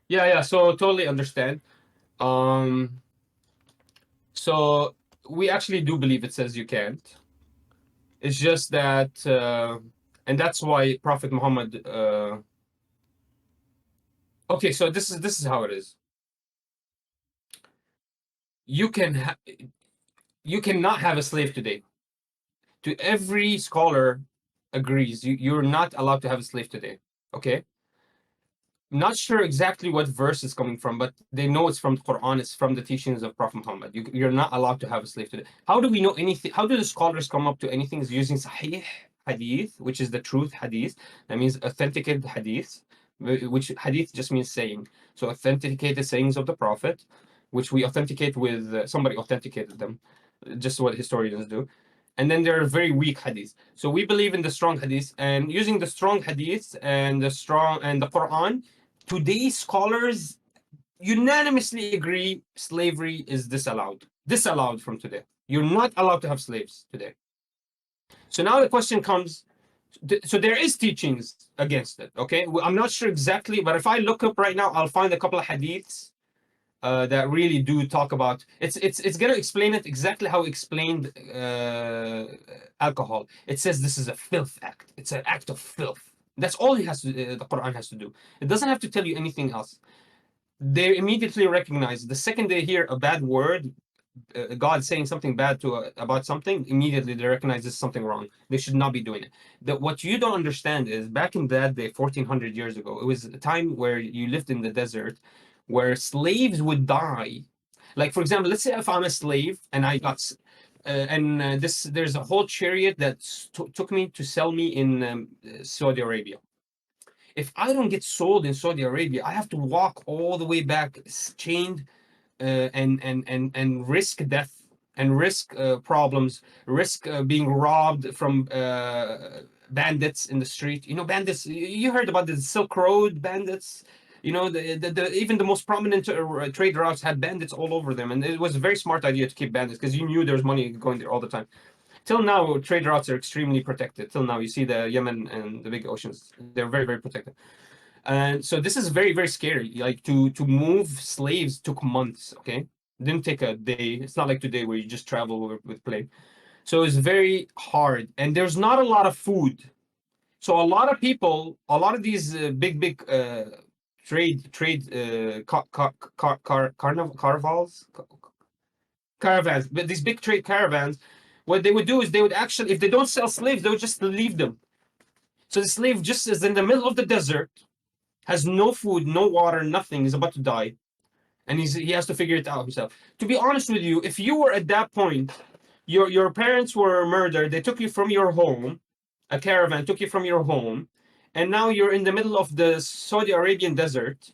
Yeah. So totally understand. So we actually do believe it says you can't. It's just that, and that's why Prophet Muhammad. Okay, so this is how it is. You you cannot have a slave today. To every scholar agrees you're not allowed to have a slave today. Okay, not sure exactly what verse is coming from, but they know it's from the Quran. It's from the teachings of Prophet Muhammad. You're not allowed to have a slave today. How do we know anything? How do the scholars come up to anything is using Sahih Hadith, which is the truth Hadith. That means authenticated Hadith, which Hadith just means saying. So authenticated sayings of the Prophet, which we authenticate with somebody authenticated them, just what historians do. And then there are very weak hadiths. So we believe in the strong hadiths, and using the strong hadiths and the Quran, today's scholars unanimously agree slavery is disallowed. Disallowed from today. You're not allowed to have slaves today. So now the question comes, so there is teachings against it. Okay, I'm not sure exactly, but if I look up right now, I'll find a couple of hadiths that really do talk about it's going to explain it exactly how it explained alcohol. It says this is a filth act. It's an act of filth. That's all the Quran has to do. It doesn't have to tell you anything else. They immediately recognize the second they hear a bad word, God saying something bad about something, immediately they recognize there's something wrong. They should not be doing it. What you don't understand is back in that day, 1400 years ago, it was a time where you lived in the desert, where slaves would die. Like for example, let's say if I'm a slave and I got there's a whole chariot that took me to sell me in Saudi Arabia. If I don't get sold in Saudi Arabia, I have to walk all the way back chained and risk death and risk problems, risk being robbed from bandits in the street. You know, bandits. You heard about the Silk Road bandits. You know, even the most prominent trade routes had bandits all over them, and it was a very smart idea to keep bandits because you knew there was money going there all the time. Till now, trade routes are extremely protected. Till now, you see the Yemen and the big oceans; they're very, very protected. And so this is very, very scary. Like to move slaves took months. Okay, it didn't take a day. It's not like today where you just travel with plane. So it's very hard, and there's not a lot of food. So a lot of people, a lot of these big trade caravans, but these big trade caravans, what they would do is they would actually, if they don't sell slaves, they would just leave them. So the slave just is in the middle of the desert, has no food, no water, nothing. He's about to die, and he has to figure it out himself. To be honest with you, if you were at that point, your parents were murdered. They took you from your home. A caravan took you from your home, and now you're in the middle of the Saudi Arabian desert.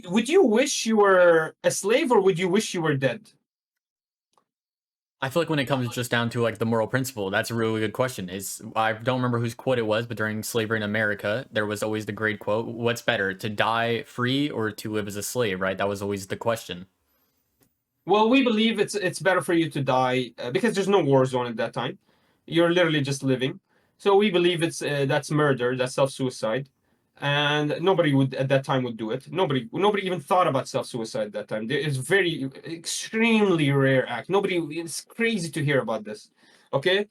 Would you wish you were a slave, or would you wish you were dead? I feel like when it comes just down to like the moral principle, that's a really good question. I don't remember whose quote it was, but during slavery in America, there was always the great quote: "What's better, to die free or to live as a slave?" Right? That was always the question. Well, we believe it's better for you to die because there's no war zone at that time. You're literally just living. So we believe that's murder, that's self-suicide, and nobody would at that time would do it. Nobody even thought about self-suicide at that time. It's very extremely rare act. Nobody. It's crazy to hear about this. Okay,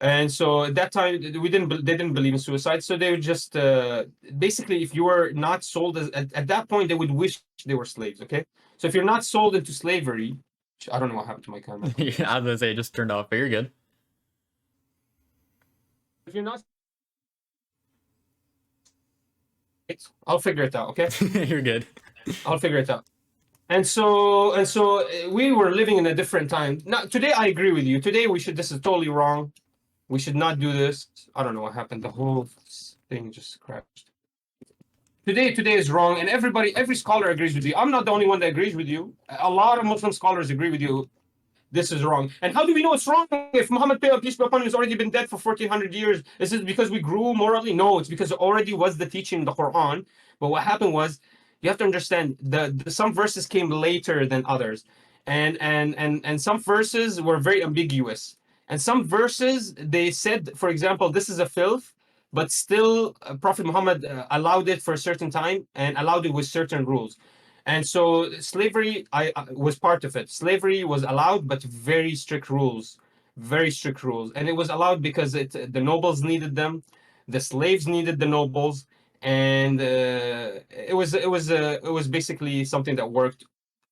and so at that time they didn't believe in suicide, so they would just basically, if you were not sold at that point, they would wish they were slaves. Okay, so if you're not sold into slavery, I don't know what happened to my camera. Yeah, I was gonna say it just turned off, but you're good. If you're not, I'll figure it out. Okay, You're good. I'll figure it out. And so we were living in a different time. Now today I agree with you. Today we should. This is totally wrong. We should not do this. I don't know what happened. The whole thing just crashed. Today is wrong, and every scholar agrees with you. I'm not the only one that agrees with you. A lot of Muslim scholars agree with you. This is wrong. And how do we know it's wrong if Muhammad, peace be upon him, has already been dead for 1400 years? Is it because we grew morally? No, it's because it already was the teaching in the Quran. But what happened was, you have to understand some verses came later than others, and some verses were very ambiguous. And some verses they said, for example, this is a filth, but still Prophet Muhammad allowed it for a certain time and allowed it with certain rules. And so slavery I was part of it. Slavery was allowed, but very strict rules. And it was allowed because the nobles needed them, the slaves needed the nobles, and it was basically something that worked.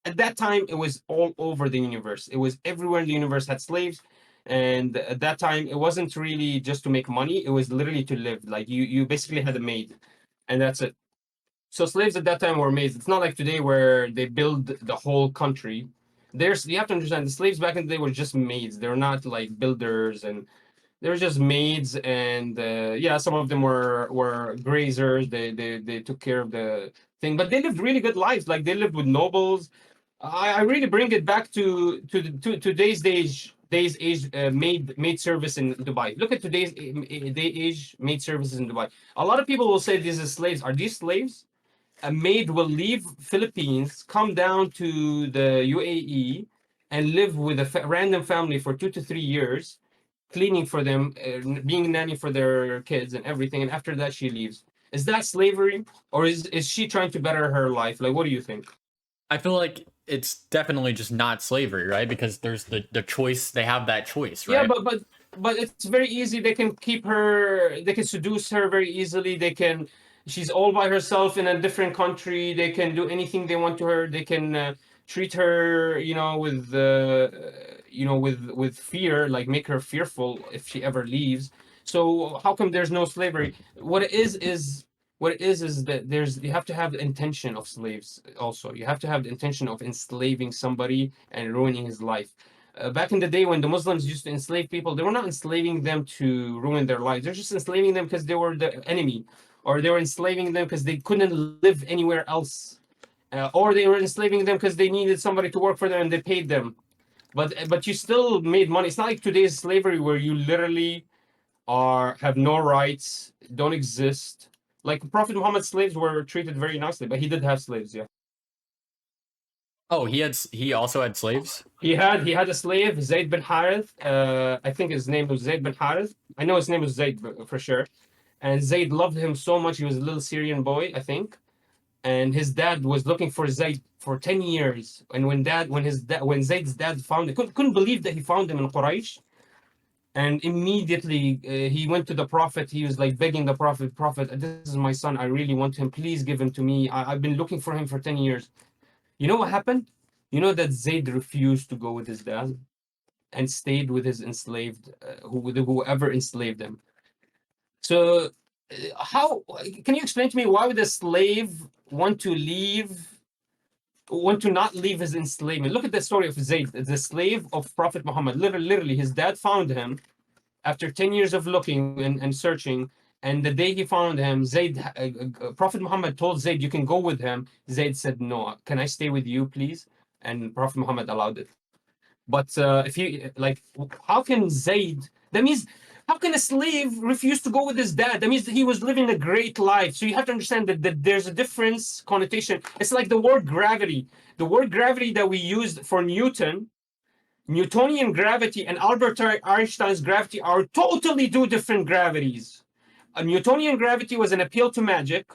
At that time, it was all over the universe. It was everywhere in the universe had slaves. And at that time, it wasn't really just to make money. It was literally to live. Like you basically had a maid, and that's it. So slaves at that time were maids. It's not like today where they build the whole country. There's You have to understand, the slaves back in the day were just maids. They're not like builders, and they were just maids. And yeah, some of them were grazers. They took care of the thing, but they lived really good lives. Like they lived with nobles. I really bring it back to today's age maid service in Dubai. Look at today's day age maid services in Dubai. A lot of people will say these are slaves. Are these slaves? A maid will leave Philippines, come down to the UAE, and live with a random family for 2 to 3 years, cleaning for them, being a nanny for their kids and everything. And after that, she leaves. Is that slavery, or is she trying to better her life? Like, what do you think? I feel like it's definitely just not slavery, right? Because there's the choice. They have that choice, Yeah, right? but it's very easy. They can keep her. They can seduce her very easily. They can. She's all by herself in a different country. They can do anything they want to her. They can treat her, with fear, like make her fearful if she ever leaves. So how come there's no slavery? What it is that you have to have the intention of slaves. Also, you have to have the intention of enslaving somebody and ruining his life. Back in the day when the Muslims used to enslave people, they were not enslaving them to ruin their lives. They're just enslaving them because they were the enemy, or they were enslaving them because they couldn't live anywhere else, or they were enslaving them because they needed somebody to work for them and they paid them. But you still made money. It's not like today's slavery where you literally have no rights, don't exist. Like Prophet Muhammad's slaves were treated very nicely, but he did have slaves. Yeah. Oh, he also had slaves. He had a slave, Zayd bin Harith. I think his name was Zayd bin Harith. I know his name was Zayd for sure. And Zayd loved him so much. He was a little Syrian boy, I think. And his dad was looking for Zayd for 10 years. And when Zayd's dad found it, couldn't believe that he found him in Quraysh. And immediately he went to the Prophet. He was like begging the Prophet, this is my son. I really want him. Please give him to me. I've been looking for him for 10 years. You know what happened? You know that Zayd refused to go with his dad and stayed with his enslaved, whoever enslaved him. So, how can you explain to me why would a slave want to not leave his enslavement? Look at the story of Zayd, the slave of Prophet Muhammad. Literally, his dad found him after 10 years of looking and searching. And the day he found him, Prophet Muhammad told Zayd, you can go with him. Zayd said, no, can I stay with you, please? And Prophet Muhammad allowed it. But if he like, how can Zayd? That means how can a slave refuse to go with his dad? That means that he was living a great life. So you have to understand that there's a difference connotation. It's like the word gravity. The word gravity that we used for Newtonian gravity and Albert Einstein's gravity are totally two different gravities. A Newtonian gravity was an appeal to magic.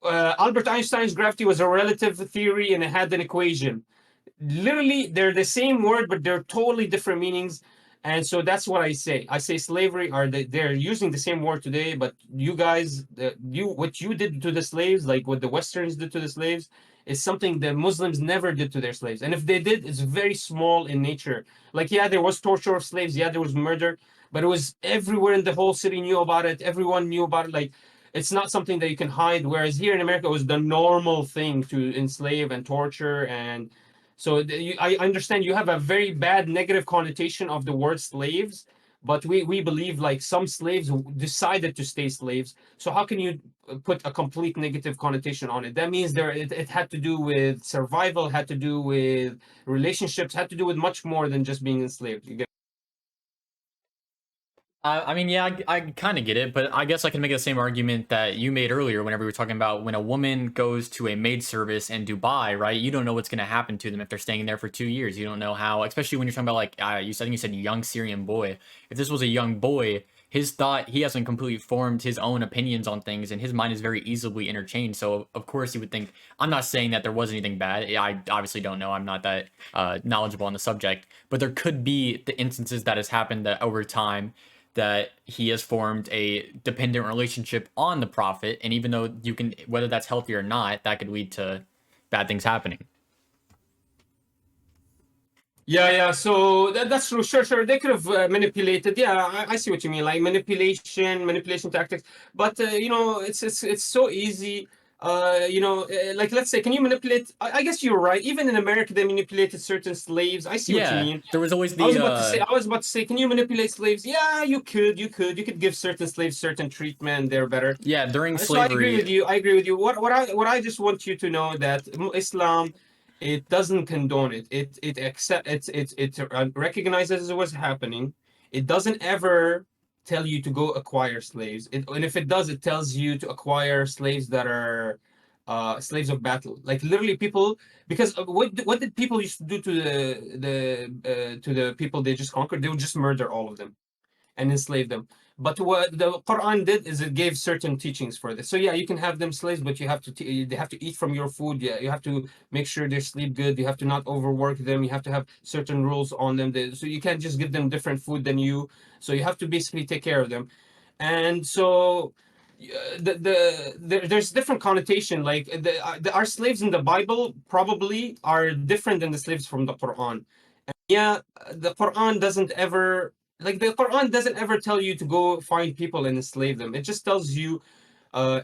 Albert Einstein's gravity was a relative theory and it had an equation. Literally, they're the same word, but they're totally different meanings. And so that's what I say. I say slavery are they're using the same word today, but you guys, you what you did to the slaves, like what the Westerns did to the slaves, is something the Muslims never did to their slaves. And if they did, it's very small in nature. Like, yeah, there was torture of slaves, yeah, there was murder, but it was everywhere in the whole city knew about it. Everyone knew about it. Like, it's not something that you can hide. Whereas here in America, it was the normal thing to enslave and torture. And so I understand you have a very bad negative connotation of the word slaves, but we believe like some slaves decided to stay slaves. So how can you put a complete negative connotation on it? That means it had to do with survival, had to do with relationships, had to do with much more than just being enslaved. You get. I mean, yeah, I kind of get it, but I guess I can make the same argument that you made earlier whenever we were talking about when a woman goes to a maid service in Dubai, right? You don't know what's going to happen to them if they're staying there for 2 years. You don't know how, especially when you're talking about like I think you said young Syrian boy. If this was a young boy, his thought he hasn't completely formed his own opinions on things, and his mind is very easily interchanged. So of course he would think. I'm not saying that there was anything bad. I obviously don't know. I'm not that knowledgeable on the subject, but there could be the instances that has happened that over time that he has formed a dependent relationship on the prophet, and even though you can, whether that's healthy or not, that could lead to bad things happening. Yeah, yeah. So that's true. Sure, sure. They could have manipulated. Yeah, I see what you mean. Like manipulation tactics. But it's so easy. Like let's say, can you manipulate? I guess you're right. Even in America, they manipulated certain slaves. I see what you Yeah, mean. there was always I was the about to say. I was about to say, can you manipulate slaves? Yeah, you could. You could give certain slaves certain treatment. They're better. yeah, during So I agree slavery. with you. I agree with you. What I just want you to know that Islam, it doesn't condone it. It accept it recognizes what's happening. It doesn't ever tell you to go acquire slaves. And if it does, it tells you to acquire slaves that are slaves of battle. Like literally people, because what did people used to do to the people they just conquered? They would just murder all of them and enslave them. But what the Quran did is it gave certain teachings for this. So yeah, you can have them slaves, but you have to they have to eat from your food. Yeah, you have to make sure they sleep good. You have to not overwork them. You have to have certain rules on them. So you can't just give them different food than you. So you have to basically take care of them. And so there's different connotation. Like our slaves in the Bible probably are different than the slaves from the Quran. Yeah, the Quran doesn't ever tell you to go find people and enslave them. It just tells you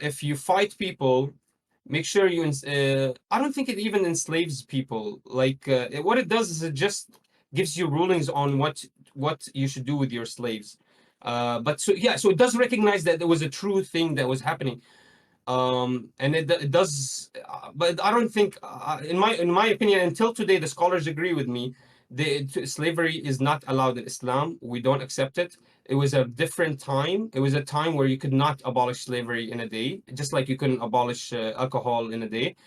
if you fight people, make sure I don't think it even enslaves people. Like what it does is it just gives you rulings on what you should do with your slaves. But so yeah, so it does recognize that there was a true thing that was happening. And it does, but I don't think, in my opinion, until today, the scholars agree with me. Slavery is not allowed in Islam. We don't accept it. It was a different time. It was a time where you could not abolish slavery in a day, just like you couldn't abolish alcohol in a day.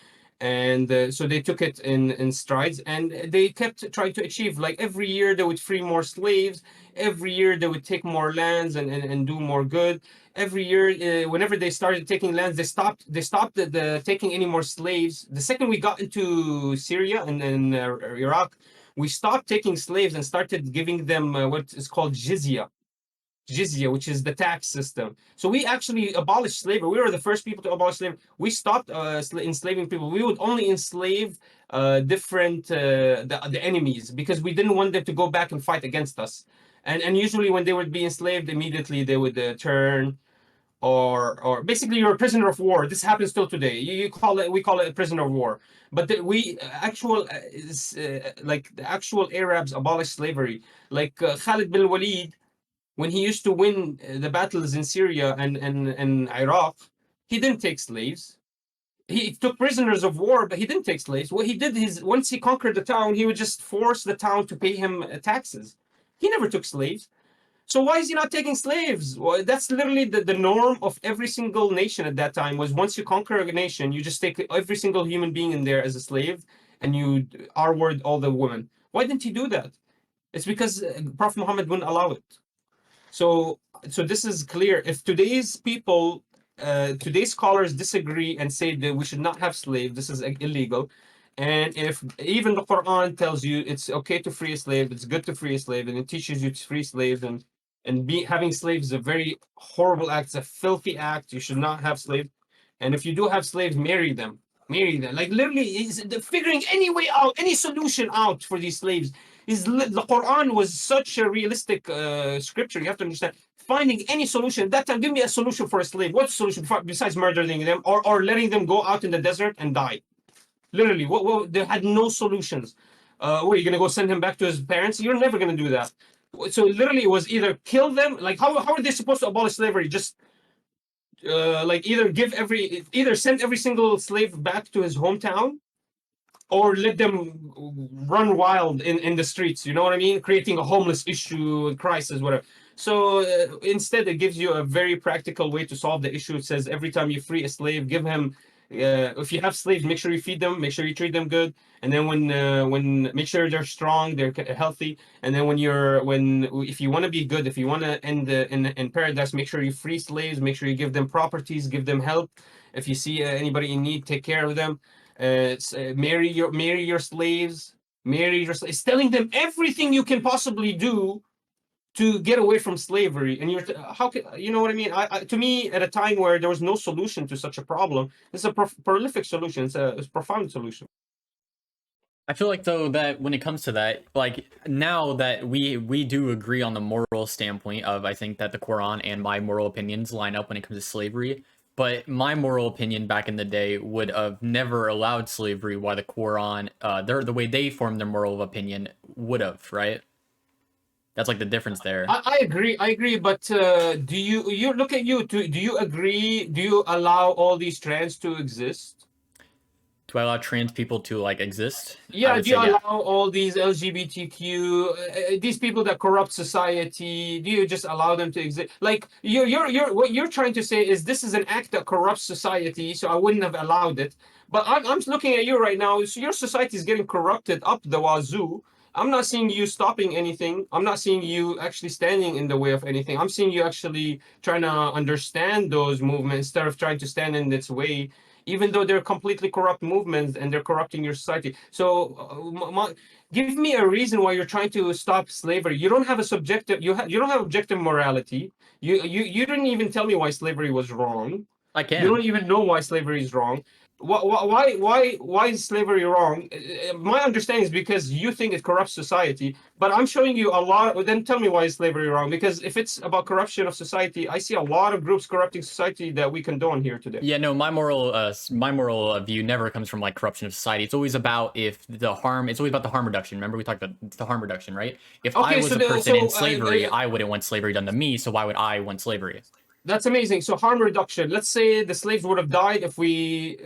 And so they took it in strides, and they kept trying to achieve. Like every year, they would free more slaves. Every year, they would take more lands and do more good. Every year, whenever they started taking lands, they stopped the taking any more slaves. The second we got into Syria and Iraq, we stopped taking slaves and started giving them what is called jizya, which is the tax system. So we actually abolished slavery. We were the first people to abolish slavery. We stopped enslaving people. We would only enslave different the enemies, because we didn't want them to go back and fight against us. And usually when they would be enslaved, immediately they would turn, or basically you're a prisoner of war. This happens still today. You call it, we call it a prisoner of war. But we actual is like the actual Arabs abolished slavery. Like Khalid bin Walid, when he used to win the battles in Syria and Iraq, he didn't take slaves. He took prisoners of war, but he didn't take slaves. What he did is, once he conquered the town, he would just force the town to pay him taxes. He never took slaves. So why is he not taking slaves? Well, that's literally the norm of every single nation at that time. Was once you conquer a nation, you just take every single human being in there as a slave, and you R-word all the women. Why didn't he do that? It's because Prophet Muhammad wouldn't allow it. So, so this is clear. If today's people, today's scholars disagree and say that we should not have slaves, this is illegal. And if even the Quran tells you it's okay to free a slave, it's good to free a slave, and it teaches you to free slaves, and be having slaves is a very horrible act. It's a filthy act. You should not have slaves. And if you do have slaves, marry them. Marry them. Like literally, is figuring any way out, any solution out for these slaves. Is the Quran was such a realistic scripture. You have to understand. Finding any solution that time. Give me a solution for a slave. What's the solution besides murdering them or letting them go out in the desert and die? Literally, what they had no solutions. What are you gonna go send him back to his parents? You're never gonna do that. So literally, it was either kill them. Like how are they supposed to abolish slavery? Just like either send every single slave back to his hometown, or let them run wild in the streets. You know what I mean? Creating a homeless issue, crisis, whatever. So instead, it gives you a very practical way to solve the issue. It says every time you free a slave, give him. If you have slaves, make sure you feed them, make sure you treat them good, and then when make sure they're strong, they're healthy, and then when if you want to be good, if you want to end in paradise, make sure you free slaves, make sure you give them properties, give them help. If you see anybody in need, take care of them. Marry your slaves, marry your slaves. It's telling them everything you can possibly do to get away from slavery. And how can you know what I mean? To me, at a time where there was no solution to such a problem, it's a prolific solution. It's a profound solution. I feel like though that when it comes to that, like now that we do agree on the moral standpoint of I think that the Quran and my moral opinions line up when it comes to slavery, but my moral opinion back in the day would have never allowed slavery while the Quran the way they formed their moral opinion would have, right? That's like the difference there. I agree. I agree. But do you look at you? Do you agree? Do you allow all these trends to exist? Do I allow trans people to like exist? I Yeah, would do you say yeah. allow all these LGBTQ, these people that corrupt society? Do you just allow them to exist? Like you're what you're trying to say is this is an act that corrupts society, so I wouldn't have allowed it. But I'm looking at you right now. So your society is getting corrupted up the wazoo. I'm not seeing you stopping anything. I'm not seeing you actually standing in the way of anything. I'm seeing you actually trying to understand those movements instead of trying to stand in its way, even though they're completely corrupt movements and they're corrupting your society. So, give me a reason why you're trying to stop slavery. You don't have a subjective. You don't have objective morality. You didn't even tell me why slavery was wrong. I You don't can. even know why slavery is wrong. Why is slavery wrong? My understanding is because you think it corrupts society, but I'm showing you a lot. Then tell me why is slavery wrong? Because if it's about corruption of society, I see a lot of groups corrupting society that we condone here today. Yeah, no, my moral view never comes from like corruption of society. It's always about if the harm. It's always about the harm reduction. Remember we talked about the harm reduction, right? If I Okay, was so a the, person in so slavery, I wouldn't want slavery done to me. So why would I want slavery? that's amazing. So harm reduction. Let's say the slaves would have died if we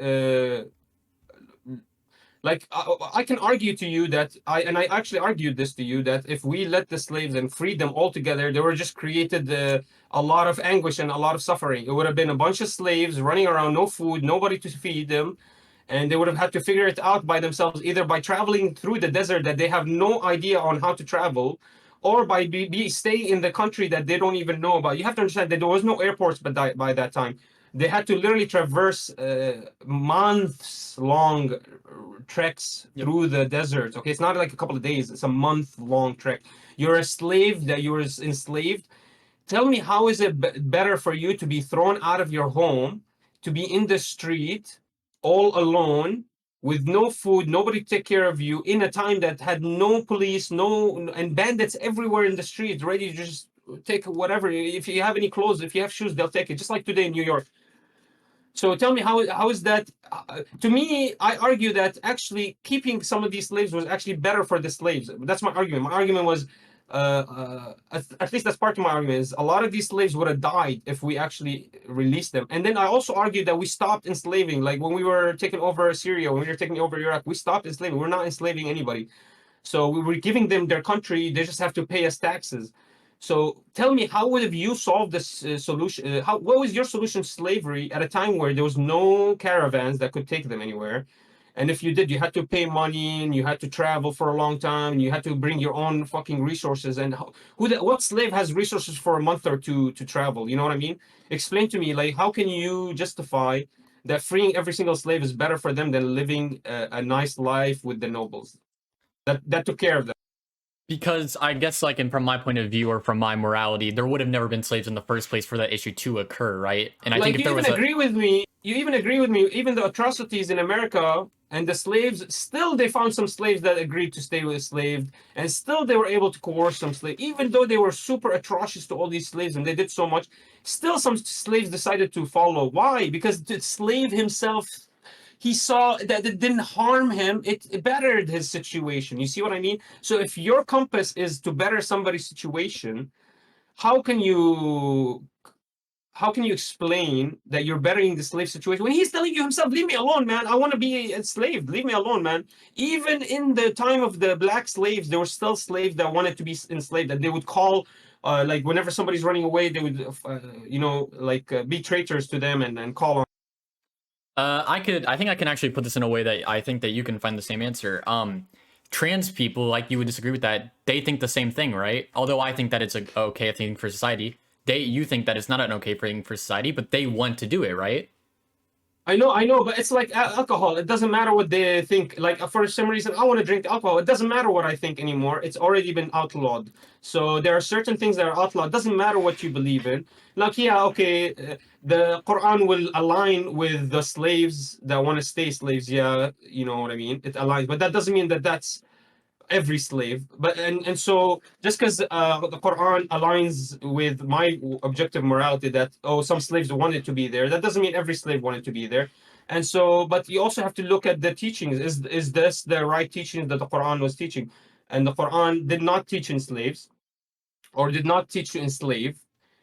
like I can argue to you that I actually argued this to you that if we let the slaves and freed them altogether, they were just created a lot of anguish and a lot of suffering. It would have been a bunch of slaves running around, no food, nobody to feed them, and they would have had to figure it out by themselves, either by traveling through the desert that they have no idea on how to travel, or by staying in the country that they don't even know about. You have to understand that there was no airports by that time. They had to literally traverse months long treks Yep. through the desert. Okay, it's not like a couple of days, it's a month long trek. You're a slave that you were enslaved. Tell me, how is it better for you to be thrown out of your home, to be in the street all alone with no food, nobody to take care of you, in a time that had no police, no, and bandits everywhere in the street, ready to just take whatever. If you have any clothes, if you have shoes, they'll take it, just like today in New York. So tell me, how is that? To me, I argue that actually keeping some of these slaves was actually better for the slaves. That's my argument. My argument was, at least that's part of my argument, is a lot of these slaves would have died if we actually released them. And then I also argued that we stopped enslaving. Like when we were taking over Syria, when we were taking over Iraq, we stopped enslaving. We're not enslaving anybody. So we were giving them their country. They just have to pay us taxes. So tell me, how would have you solved this solution? What was your solution to slavery at a time where there was no caravans that could take them anywhere? And if you did, you had to pay money and you had to travel for a long time and you had to bring your own fucking resources. And what slave has resources for a month or two to travel? You know what I mean? Explain to me, like, how can you justify that freeing every single slave is better for them than living a nice life with the nobles that took care of them. Because I guess, like, and from my point of view or from my morality, there would have never been slaves in the first place for that issue to occur, right? And I think Like if there was a you even agree with me, even the atrocities in America and the slaves, still they found some slaves that agreed to stay with slaves, and still they were able to coerce some slaves, even though they were super atrocious to all these slaves and they did so much, still some slaves decided to follow. Why? Because the slave himself, he saw that it didn't harm him, it bettered his situation. You see what I mean? So if your compass is to better somebody's situation, how can you how can you explain that you're bettering the slave situation when he's telling you himself, leave me alone, man, I want to be enslaved, leave me alone, man. Even in the time of the black slaves, there were still slaves that wanted to be enslaved, that they would call like whenever somebody's running away, they would be traitors to them and call on. I think I can actually put this in a way that I think that you can find the same answer. Trans people, like, you would disagree with that. They think the same thing, right? Although I think that it's a okay thing for society. You think that it's not an okay thing for society, but they want to do it, right? I know, but it's like alcohol. It doesn't matter what they think. Like for some reason, I want to drink alcohol. It doesn't matter what I think anymore. It's already been outlawed. So there are certain things that are outlawed. It doesn't matter what you believe in. Like yeah, okay, the Quran will align with the slaves that want to stay slaves. Yeah, you know what I mean. It aligns, but that doesn't mean that that's every slave. But and so just because the Quran aligns with my objective morality that oh some slaves wanted to be there, that doesn't mean every slave wanted to be there. And so but you also have to look at the teachings. Is this the right teaching that the Quran was teaching? And the Quran did not teach in slaves or did not teach to enslave.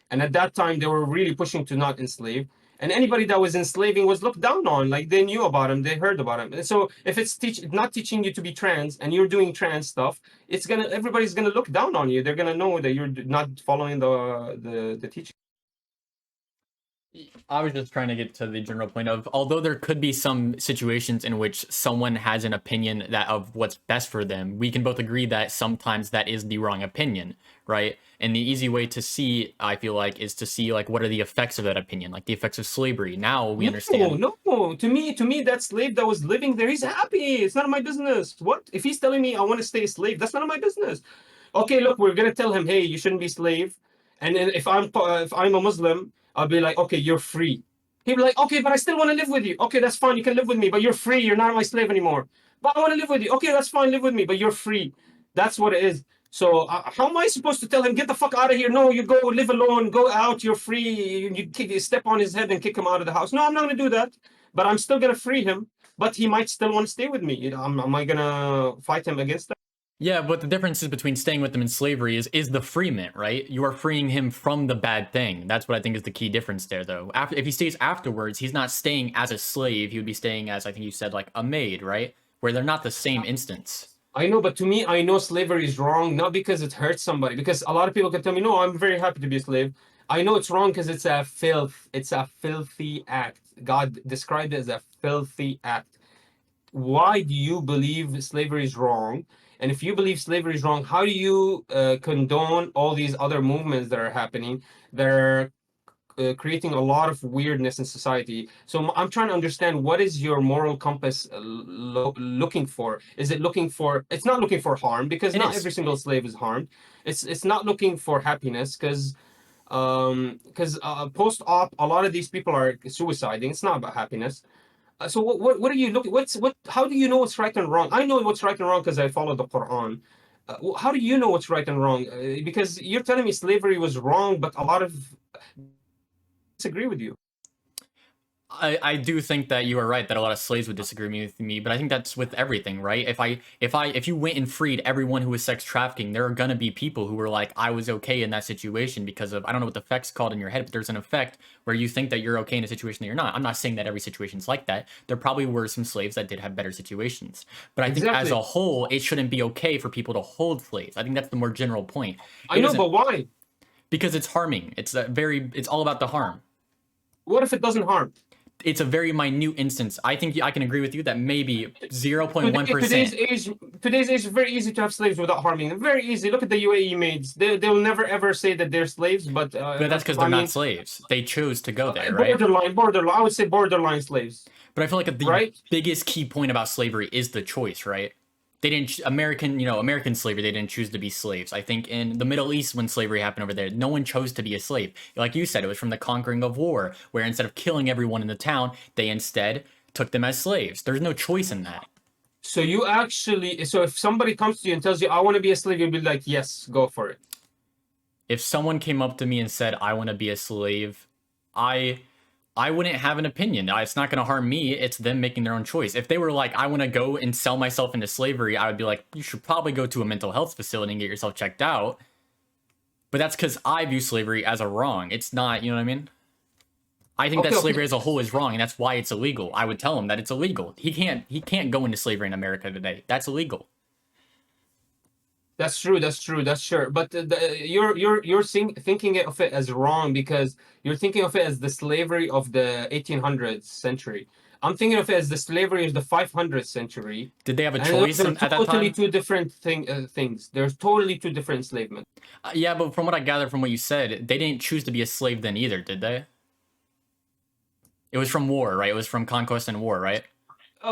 And at that time, they were really pushing to not enslave. And anybody that was enslaving was looked down on. Like they knew about him, they heard about him. And so if it's not teaching you to be trans and you're doing trans stuff, it's gonna everybody's gonna look down on you. They're gonna know that you're not following the teaching. I was just trying to get to the general point of, although there could be some situations in which someone has an opinion that of what's best for them, we can both agree that sometimes that is the wrong opinion, right? And the easy way to see, I feel like, is to see, like, what are the effects of that opinion, like the effects of slavery. Now we understand. No. To me, that slave that was living there, he's happy. It's none of my business. What if he's telling me I want to stay a slave? That's none of my business. Okay, look, we're gonna tell him, hey, you shouldn't be slave. And then if I'm a Muslim, I'll be like, okay, you're free. He'll be like, okay, but I still want to live with you. Okay, that's fine. You can live with me, but you're free. You're not my slave anymore. But I want to live with you. Okay, that's fine. Live with me, but you're free. That's what it is. So how am I supposed to tell him, get the fuck out of here? No, you go live alone, go out, you're free. You step on his head and kick him out of the house. No, I'm not gonna do that. But I'm still gonna free him. But he might still want to stay with me. Am I gonna fight him against that? Yeah, but the difference is between staying with them in slavery is the freement, right? You are freeing him from the bad thing. That's what I think is the key difference there, though. If he stays afterwards, he's not staying as a slave. He would be staying as, I think you said, like a maid, right? Where they're not the same instance. I know, but to me, I know slavery is wrong, not because it hurts somebody, because a lot of people can tell me, no, I'm very happy to be a slave. I know it's wrong because it's a filthy act. God described it as a filthy act. Why do you believe slavery is wrong? And if you believe slavery is wrong, how do you condone all these other movements that are happening that are creating a lot of weirdness in society? So I'm trying to understand what is your moral compass looking for? Is it looking for? It's not looking for harm because It not is. every single slave is harmed. It's not looking for happiness because post-op a lot of these people are suiciding. It's not about happiness. So what are you looking? How do you know what's right and wrong? I know what's right and wrong because I follow the Quran. How do you know what's right and wrong? Because you're telling me slavery was wrong, but a lot of disagree with you. I do think that you are right that a lot of slaves would disagree with me, but I think that's with everything, right? If you went and freed everyone who was sex trafficking, there are gonna be people who were like, I was okay in that situation because of, I don't know what the effect's called in your head, but there's an effect where you think that you're okay in a situation that you're not. I'm not saying that every situation's like that. There probably were some slaves that did have better situations, but I think as Exactly. a whole, it shouldn't be okay for people to hold slaves. I think that's the more general point. I It know, isn't but why? because it's harming. It's all about the harm. What if it doesn't harm? it's a very minute instance. I think I can agree with you that maybe 0.1%. Today's age is very easy to have slaves without harming them. Very easy. Look at the UAE maids. They'll never ever say that they're slaves, but But that's because they're not slaves. They chose to go there, right? borderline. I would say borderline slaves. But I feel like the right? biggest key point about slavery is the choice, right? They didn't American slavery. They didn't choose to be slaves. I think in the Middle East when slavery happened over there, no one chose to be a slave. Like you said, it was from the conquering of war, where instead of killing everyone in the town, they instead took them as slaves. There's no choice in that. So if somebody comes to you and tells you, "I want to be a slave," you'll be like, "Yes, go for it." If someone came up to me and said, "I want to be a slave," I wouldn't have an opinion. It's not going to harm me. It's them making their own choice. If they were like, I want to go and sell myself into slavery, I would be like, you should probably go to a mental health facility and get yourself checked out. But that's because I view slavery as a wrong. It's not, you know what I mean? I think that slavery as a whole is wrong, and that's why it's illegal. I would tell him that it's illegal. He can't go into slavery in America today. That's illegal. That's true. That's sure. But you're thinking of it as wrong because you're thinking of it as the slavery of the 1800s century. I'm thinking of it as the slavery of the 500th century. Did they have a choice at that time? Totally two different things. There's totally two different enslavement. Yeah, but from what I gathered from what you said, they didn't choose to be a slave then either, did they? It was from war, right? It was from conquest and war, right?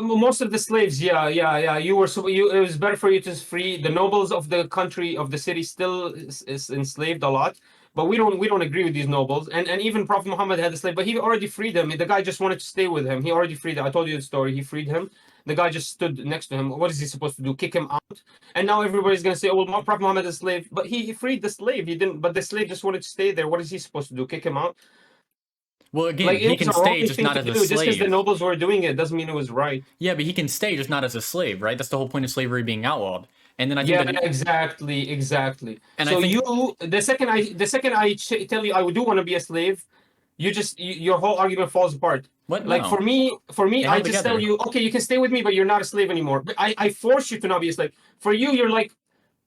Most of the slaves, yeah. It was better for you to free the nobles of the country of the city. Still is enslaved a lot, but we don't agree with these nobles. And even Prophet Muhammad had a slave, but he already freed him. The guy just wanted to stay with him. He already freed him. I told you the story. He freed him. The guy just stood next to him. What is he supposed to do? Kick him out? And now everybody's gonna say, "Oh, well, Prophet Muhammad is a slave," but he freed the slave. He didn't. But the slave just wanted to stay there. What is he supposed to do? Kick him out? Well, again, he can stay just not as a slave. Just because the nobles were doing it doesn't mean it was right. Yeah, but he can stay just not as a slave, right? That's the whole point of slavery being outlawed. And then I think exactly. And so the second I tell you I do want to be a slave, your whole argument falls apart. What? Like no. for me, I just tell you, okay, you can stay with me, but you're not a slave anymore. But I force you to not be a slave. For you, you're like,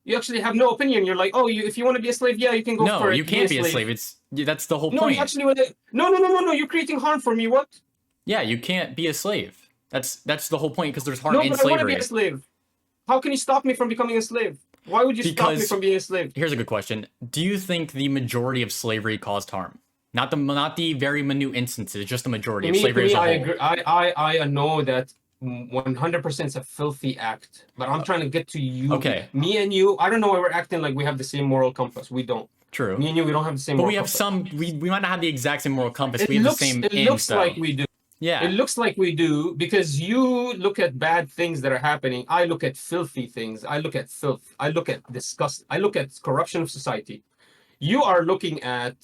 you actually have no opinion. You're like, oh, if you want to be a slave, yeah, you can go for it. No, you can't be a slave. That's the whole point. No, you actually no. You're creating harm for me. What? Yeah, you can't be a slave. That's the whole point because there's harm in slavery. No, but I want to be a slave. How can you stop me from becoming a slave? Why would you stop me from being a slave? Here's a good question. Do you think the majority of slavery caused harm? Not the very minute instances, just the majority of slavery as a whole. I agree. I know that 100% is a filthy act, but I'm trying to get to you. Okay. Me and you, I don't know why we're acting like we have the same moral compass. We don't. True. Me and you, we don't have the same moral compass. But we might not have the exact same moral compass. We have the same It looks like we do. Yeah. It looks like we do because you look at bad things that are happening. I look at filthy things. I look at filth. I look at disgust. I look at corruption of society. You are looking at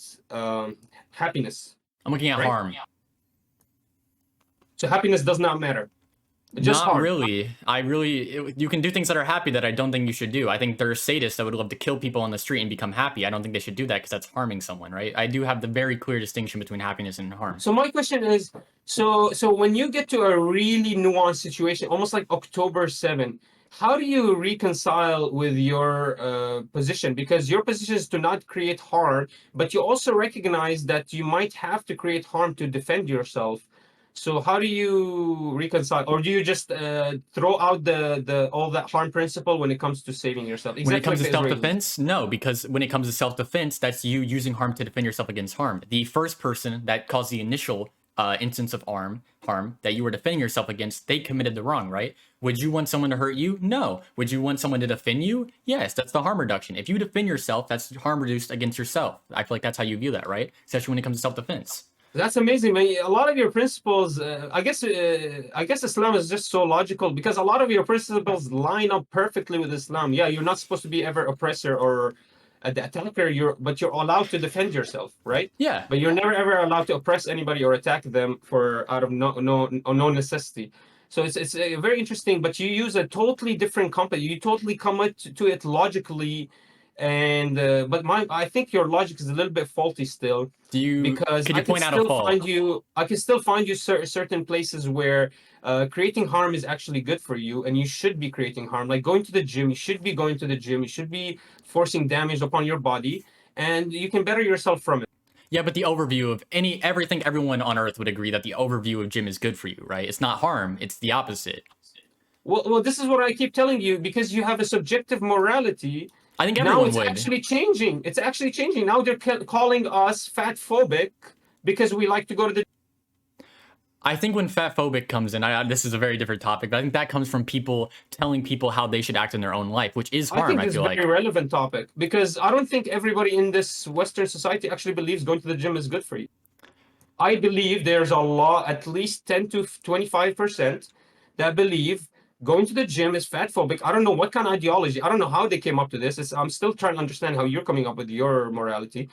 happiness. I'm looking at harm. So happiness does not matter. Just not really. You can do things that are happy that I don't think you should do. I think there are sadists that would love to kill people on the street and become happy. I don't think they should do that because that's harming someone, right? I do have the very clear distinction between happiness and harm. So my question is, so when you get to a really nuanced situation, almost like October 7, how do you reconcile with your position? Because your position is to not create harm, but you also recognize that you might have to create harm to defend yourself. So how do you reconcile, or do you just throw out the all that harm principle when it comes to saving yourself? When it comes to self-defense, no, because when it comes to self-defense, that's you using harm to defend yourself against harm. The first person that caused the initial instance of harm that you were defending yourself against, they committed the wrong, right? Would you want someone to hurt you? No. Would you want someone to defend you? Yes, that's the harm reduction. If you defend yourself, that's harm reduced against yourself. I feel like that's how you view that, right? Especially when it comes to self-defense. That's amazing, man. A lot of your principles, I guess Islam is just so logical because a lot of your principles line up perfectly with Islam. Yeah, you're not supposed to be ever oppressor or the attacker. But you're allowed to defend yourself, right? Yeah. But you're never ever allowed to oppress anybody or attack them out of no necessity. So it's very interesting. But you use a totally different compass. You totally come to it logically. And but I think your logic is a little bit faulty still. Because I can still find you certain places where creating harm is actually good for you, and you should be creating harm. Like going to the gym, you should be going to the gym. You should be forcing damage upon your body, and you can better yourself from it. Yeah, but the overview of everything, everyone on Earth would agree that the overview of gym is good for you, right? It's not harm; it's the opposite. Well, this is what I keep telling you because you have a subjective morality. I think Now everyone it's would. actually changing. It's actually changing. Now they're calling us fat phobic because we like to go to the. I think when fat phobic comes in, this is a very different topic, but I think that comes from people telling people how they should act in their own life, which is I harm, think I this is feel a very like. relevant topic because I don't think everybody in this Western society actually believes going to the gym is good for you. I believe there's a law, at least 10 to 25% that believe going to the gym is fat phobic. I don't know what kind of ideology. I don't know how they came up to this. I'm still trying to understand how you're coming up with your morality.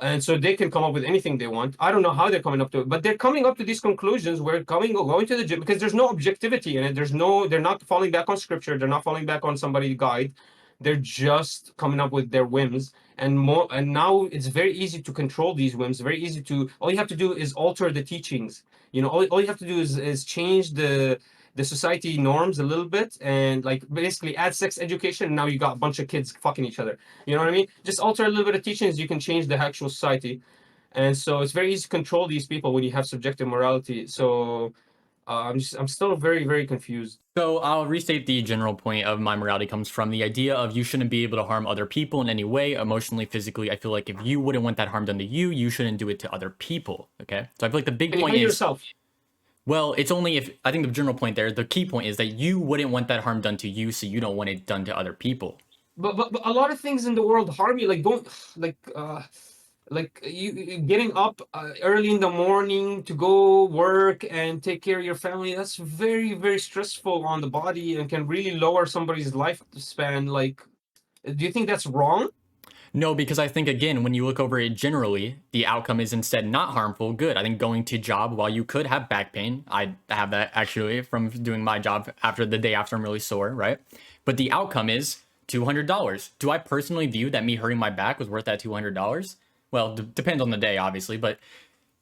And so they can come up with anything they want. I don't know how they're coming up to it, but they're coming up to these conclusions. Where going to the gym because there's no objectivity in it. They're not falling back on scripture. They're not falling back on somebody's guide. They're just coming up with their whims and more. And now it's very easy to control these whims. Very easy to. All you have to do is alter the teachings. All you have to do is change the society norms a little bit and like basically add sex education. And now you got a bunch of kids fucking each other. You know what I mean? Just alter a little bit of teachings, you can change the actual society. And so it's very easy to control these people when you have subjective morality. So I'm still very, very confused. So I'll restate the general point of my morality comes from the idea of you shouldn't be able to harm other people in any way, emotionally, physically. I feel like if you wouldn't want that harm done to you, you shouldn't do it to other people. Okay. So I feel like the big Can you point hang is, yourself? well, it's only if I think the general point there, the key point is that you wouldn't want that harm done to you, so you don't want it done to other people. But a lot of things in the world harm you. Like don't like you getting up early in the morning to go work and take care of your family. That's very, very stressful on the body and can really lower somebody's lifespan. Like, do you think that's wrong? No, because I think again, when you look over it generally, the outcome is instead not harmful, good. I think going to job while you could have back pain, I have that actually from doing my job after the day after I'm really sore, right? But the outcome is $200. Do I personally view that me hurting my back was worth that $200? Well, depends on the day, obviously, but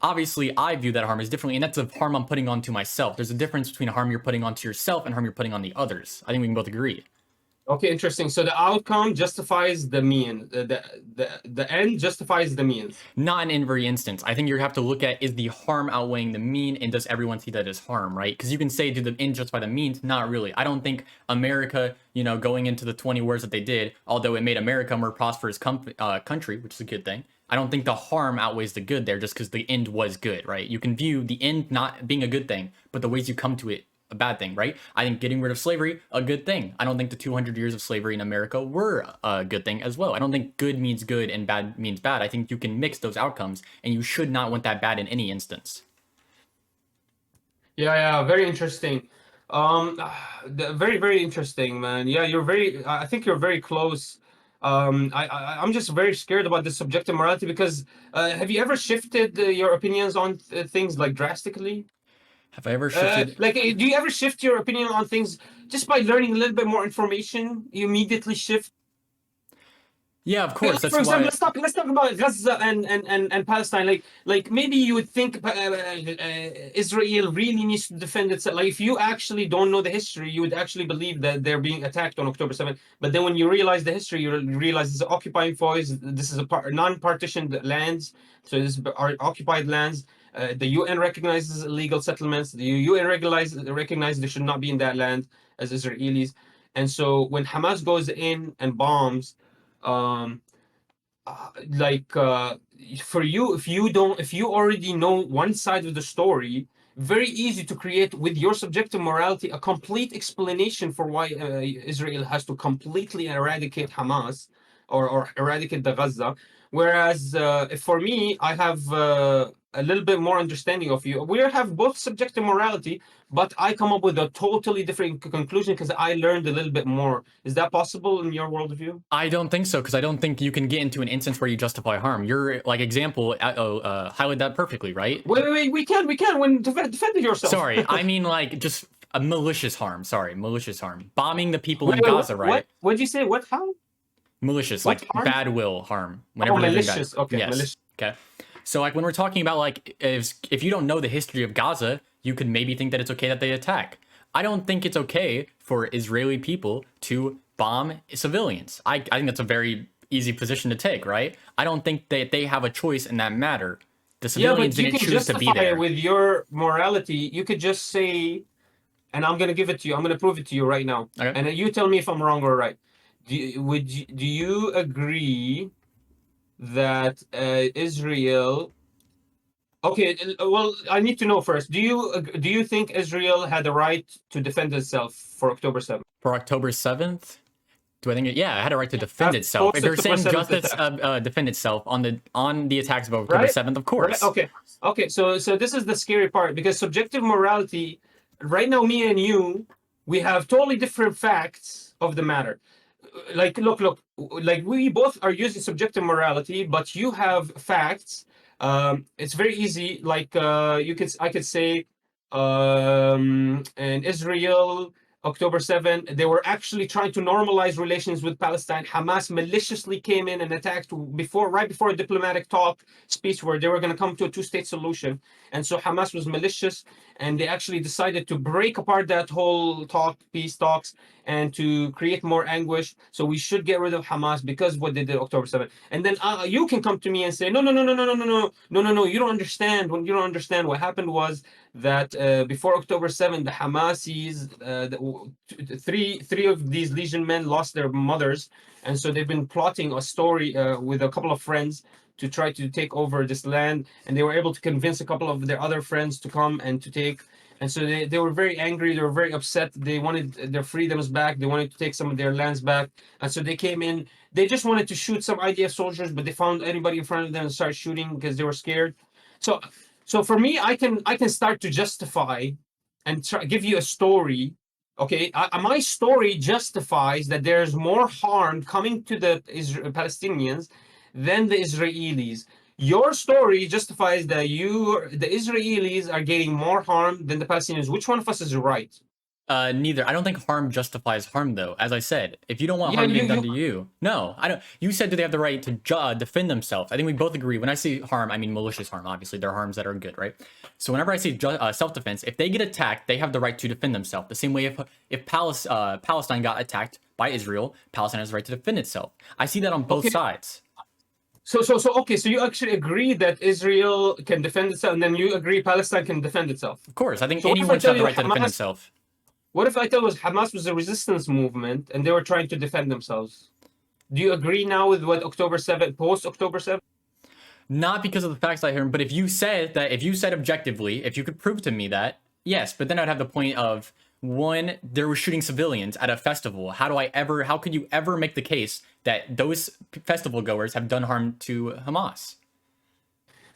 obviously I view that harm as differently, and that's a harm I'm putting onto myself. There's a difference between harm you're putting onto yourself and harm you're putting on the others. I think we can both agree. Okay, interesting. So the outcome justifies the mean. The end justifies the means. Not in every instance. I think you have to look at is the harm outweighing the mean, and does everyone see that as harm, right? Because you can say, do the end justify the means? Not really. I don't think America, going into the 20 wars that they did, although it made America a more prosperous country, which is a good thing. I don't think the harm outweighs the good there just because the end was good, right? You can view the end not being a good thing, but the ways you come to it a bad thing, right? I think getting rid of slavery, a good thing. I don't think the 200 years of slavery in America were a good thing as well. I don't think good means good and bad means bad. I think you can mix those outcomes, and you should not want that bad in any instance. Yeah, yeah, very interesting. Very, very interesting, man. Yeah, you're very. I think you're very close. I'm just very scared about this subjective morality because have you ever shifted your opinions on things like drastically? Have I ever shifted? Do you ever shift your opinion on things just by learning a little bit more information? You immediately shift. Yeah, of course. For That's example, why. let's talk about Gaza and Palestine. Like maybe you would think Israel really needs to defend itself. Like if you actually don't know the history, you would actually believe that they're being attacked on October 7th. But then when you realize the history, you realize it's occupying force. This is a non-partitioned lands, so this are occupied lands. The UN recognizes illegal settlements. The UN recognize they should not be in that land as Israelis. And so when Hamas goes in and bombs um like for you, if you already know one side of the story, very easy to create with your subjective morality a complete explanation for why Israel has to completely eradicate Hamas or eradicate the Gaza. Whereas for me, I have a little bit more understanding of you. We have both subjective morality, but I come up with a totally different conclusion because I learned a little bit more. Is that possible in your worldview? I don't think so because I don't think you can get into an instance where you justify harm. Your like example highlighted that perfectly, right? Wait. We can. When defend yourself. Sorry, I mean like just a malicious harm. Sorry, malicious harm. Bombing the people in Wait. Gaza, right? What did you say? What? How? Malicious, What like harm? bad will harm. Oh, Whenever they're doing bad. malicious. Okay, Yes. malicious. Okay. So like when we're talking about like if you don't know the history of Gaza, you could maybe think that it's okay that they attack. I don't think it's okay for Israeli people to bomb civilians. I think that's a very easy position to take, right? I don't think that they have a choice in that matter. The Yeah, civilians but you didn't can choose to be justify it there. with your morality. You could just say, and I'm gonna give it to you. I'm gonna prove it to you right now, Okay. and you tell me if I'm wrong or right. Do you agree that Israel? Okay, well, I need to know first. Do you think Israel had the right to defend itself for October 7th? For October 7th, do I think yeah, it had a right to defend After itself. If post you're October saying 7th justice attack, defend itself on the attacks of October right? 7th, of Right. course. Okay. Okay. So this is the scary part because subjective morality. Right now, me and you, we have totally different facts of the matter. Like, look, like we both are using subjective morality, but you have facts. It's very easy. Like I could say, in Israel, October 7th, they were actually trying to normalize relations with Palestine. Hamas maliciously came in and attacked right before a diplomatic talk speech where they were going to come to a two-state solution. And so Hamas was malicious, and they actually decided to break apart that whole peace talks, and to create more anguish. So we should get rid of Hamas because of what they did October 7th. And then you can come to me and say, no, no, no, no, no, no, no, no, no, no, no. You don't understand. When you don't understand, what happened was that before October 7th, the Hamasis, three of these legion men lost their mothers, and so they've been plotting a story with a couple of friends to try to take over this land, and they were able to convince a couple of their other friends to come and to take. And so they were very angry, they were very upset, they wanted their freedoms back, they wanted to take some of their lands back. And so they came in, they just wanted to shoot some IDF soldiers, but they found anybody in front of them and started shooting because they were scared. So so for me, I can start to justify and give you a story. Okay, my story justifies that there's more harm coming to the Palestinians than the Israelis. Your story justifies that the Israelis are getting more harm than the Palestinians. Which one of us is right? Neither. I don't think harm justifies harm, though. As I said, if you don't want Yeah, harm you being done you to you, no, I don't. You said, do they have the right to defend themselves? I think we both agree. When I say harm, I mean malicious harm. Obviously, there are harms that are good, right? So whenever I say self-defense, if they get attacked, they have the right to defend themselves. The same way if Palestine got attacked by Israel, Palestine has the right to defend itself. I see that on both okay. sides. So okay. So you actually agree that Israel can defend itself, and then you agree Palestine can defend itself. Of course, I think So what if I anyone should tell have the you right to defend Hamas? themselves. What if I tell you Hamas was a resistance movement and they were trying to defend themselves? Do you agree now with what October 7th, post October 7th? Not because of the facts I heard, but if you said objectively, if you could prove to me that, yes, but then I'd have the point of one, there were shooting civilians at a festival. How could you ever make the case that those festival goers have done harm to Hamas?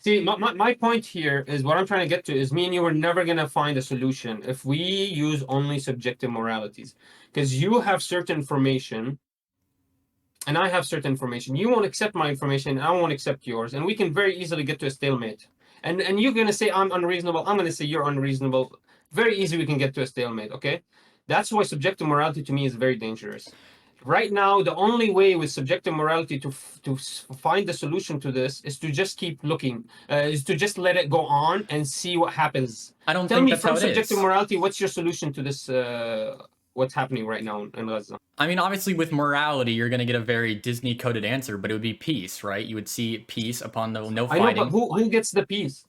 See, my point here is what I'm trying to get to is me and you are never going to find a solution if we use only subjective moralities. Because you have certain information and I have certain information. You won't accept my information, and I won't accept yours, and we can very easily get to a stalemate. And you're gonna say I'm unreasonable. I'm gonna say you're unreasonable. Very easy, we can get to a stalemate. Okay, that's why subjective morality to me is very dangerous. Right now, the only way with subjective morality to find the solution to this is to just keep looking, is to just let it go on and see what happens. I don't Tell think me that's how from it subjective is. morality, what's your solution to this? What's happening right now in Gaza? I mean, obviously, with morality, you're going to get a very Disney coded answer, but it would be peace, right? You would see peace upon the no I know, but fighting. who gets the peace?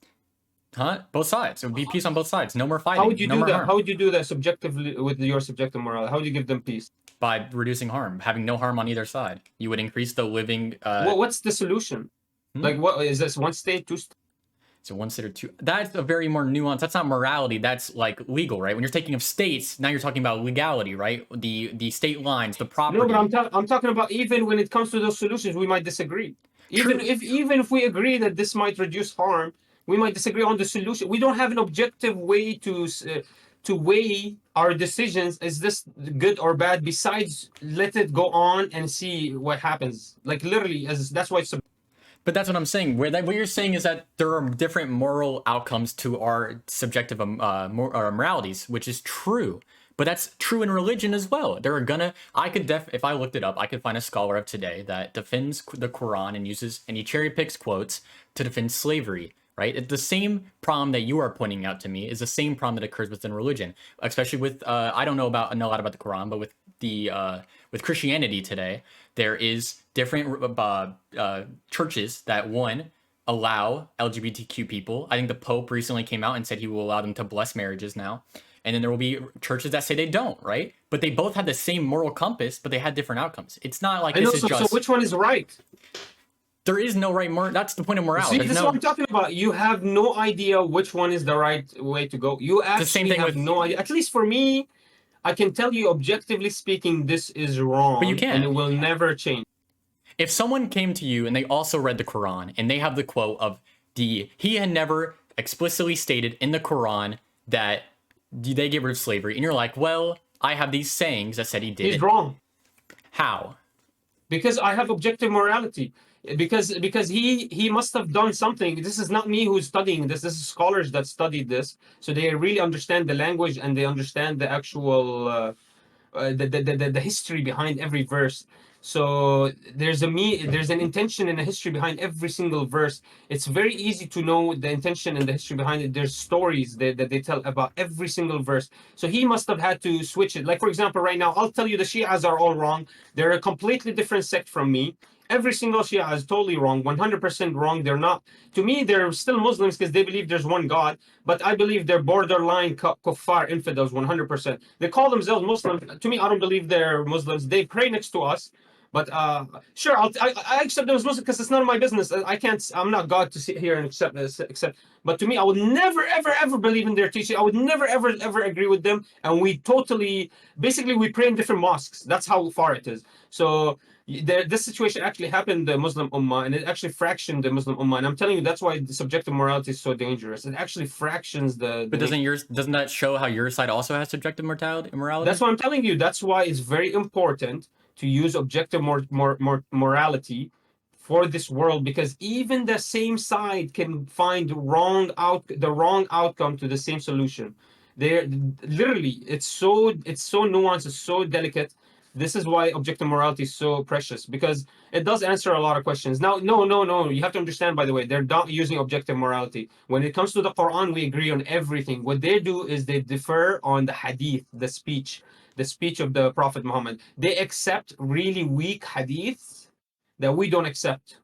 Huh? Both sides. It would be peace on both sides. No more How would fighting. you No do more that? How harm. would you do that subjectively with your subjective morale? How would you give them peace? By reducing harm, having no harm on either side. You would increase the living. What's the solution? Hmm? Like, what is this? One state, two state? So one state or two. That's a very more nuanced. That's not morality. That's like legal, right? When you're taking of states, now you're talking about legality, right? The state lines, the No, but property. I'm talking about even when it comes to those solutions, we might disagree. True. Even if we agree that this might reduce harm, we might disagree on the solution. We don't have an objective way to weigh our decisions. Is this good or bad? Besides, let it go on and see what happens. Like literally, as that's why it's But that's what I'm saying. What you're saying is that there are different moral outcomes to our subjective moralities, which is true. But that's true in religion as well. There are gonna. I could if I looked it up, I could find a scholar of today that defends the Quran and he cherry picks quotes to defend slavery. Right? It's the same problem that you are pointing out to me is the same problem that occurs within religion, especially with I don't know a lot about the Quran, but with with Christianity today, there is different churches that one allow LGBTQ people. I think the Pope recently came out and said he will allow them to bless marriages now. And then there will be churches that say they don't, right? But they both have the same moral compass, but they had different outcomes. It's not like I know. this is So, just. so which one is right? There is no right moral. That's the point of morality. See, There's this is no. what I'm talking about. You have no idea which one is the right way to go. You The same actually thing have with. no idea. At least for me, I can tell you objectively speaking, this is But you wrong and it can't. will never change. If someone came to you and they also read the Quran and they have the quote of he had never explicitly stated in the Quran that they get rid of slavery, and you're like, well, I have these sayings that said he did He's it. wrong. How? Because I have objective morality. Because he must have done something. This is not me who's studying this. This is scholars that studied this, so they really understand the language and they understand the actual the history behind every verse. So there's an intention and a history behind every single verse. It's very easy to know the intention and the history behind it. There's stories that they tell about every single verse. So he must have had to switch it. Like for example, right now, I'll tell you the Shias are all wrong. They're a completely different sect from me. Every single Shia is totally wrong, 100% wrong. They're not, to me, they're still Muslims because they believe there's one God, but I believe they're borderline kuffar, infidels, 100%. They call themselves Muslims. To me, I don't believe they're Muslims. They pray next to us. But sure, I accept them as Muslim because it's none of my business. I can't. I'm not God to sit here and accept this. Accept. But to me, I would never, ever, ever believe in their teaching. I would never, ever, ever agree with them. And we totally, basically, we pray in different mosques. That's how far it is. So this situation actually happened in the Muslim Ummah, and it actually fractioned the Muslim Ummah. And I'm telling you, that's why the subjective morality is so dangerous. It actually fractions But doesn't that show how your side also has subjective morality? That's what I'm telling you. That's why it's very important to use objective morality for this world, because even the same side can find the wrong outcome to the same solution. They're literally, it's so nuanced, it's so delicate. This is why objective morality is so precious, because it does answer a lot of questions. Now, no. You have to understand, by the way, they're not using objective morality. When it comes to the Quran, we agree on everything. What they do is they differ on the hadith, the speech of the Prophet Muhammad. They accept really weak hadiths that we don't accept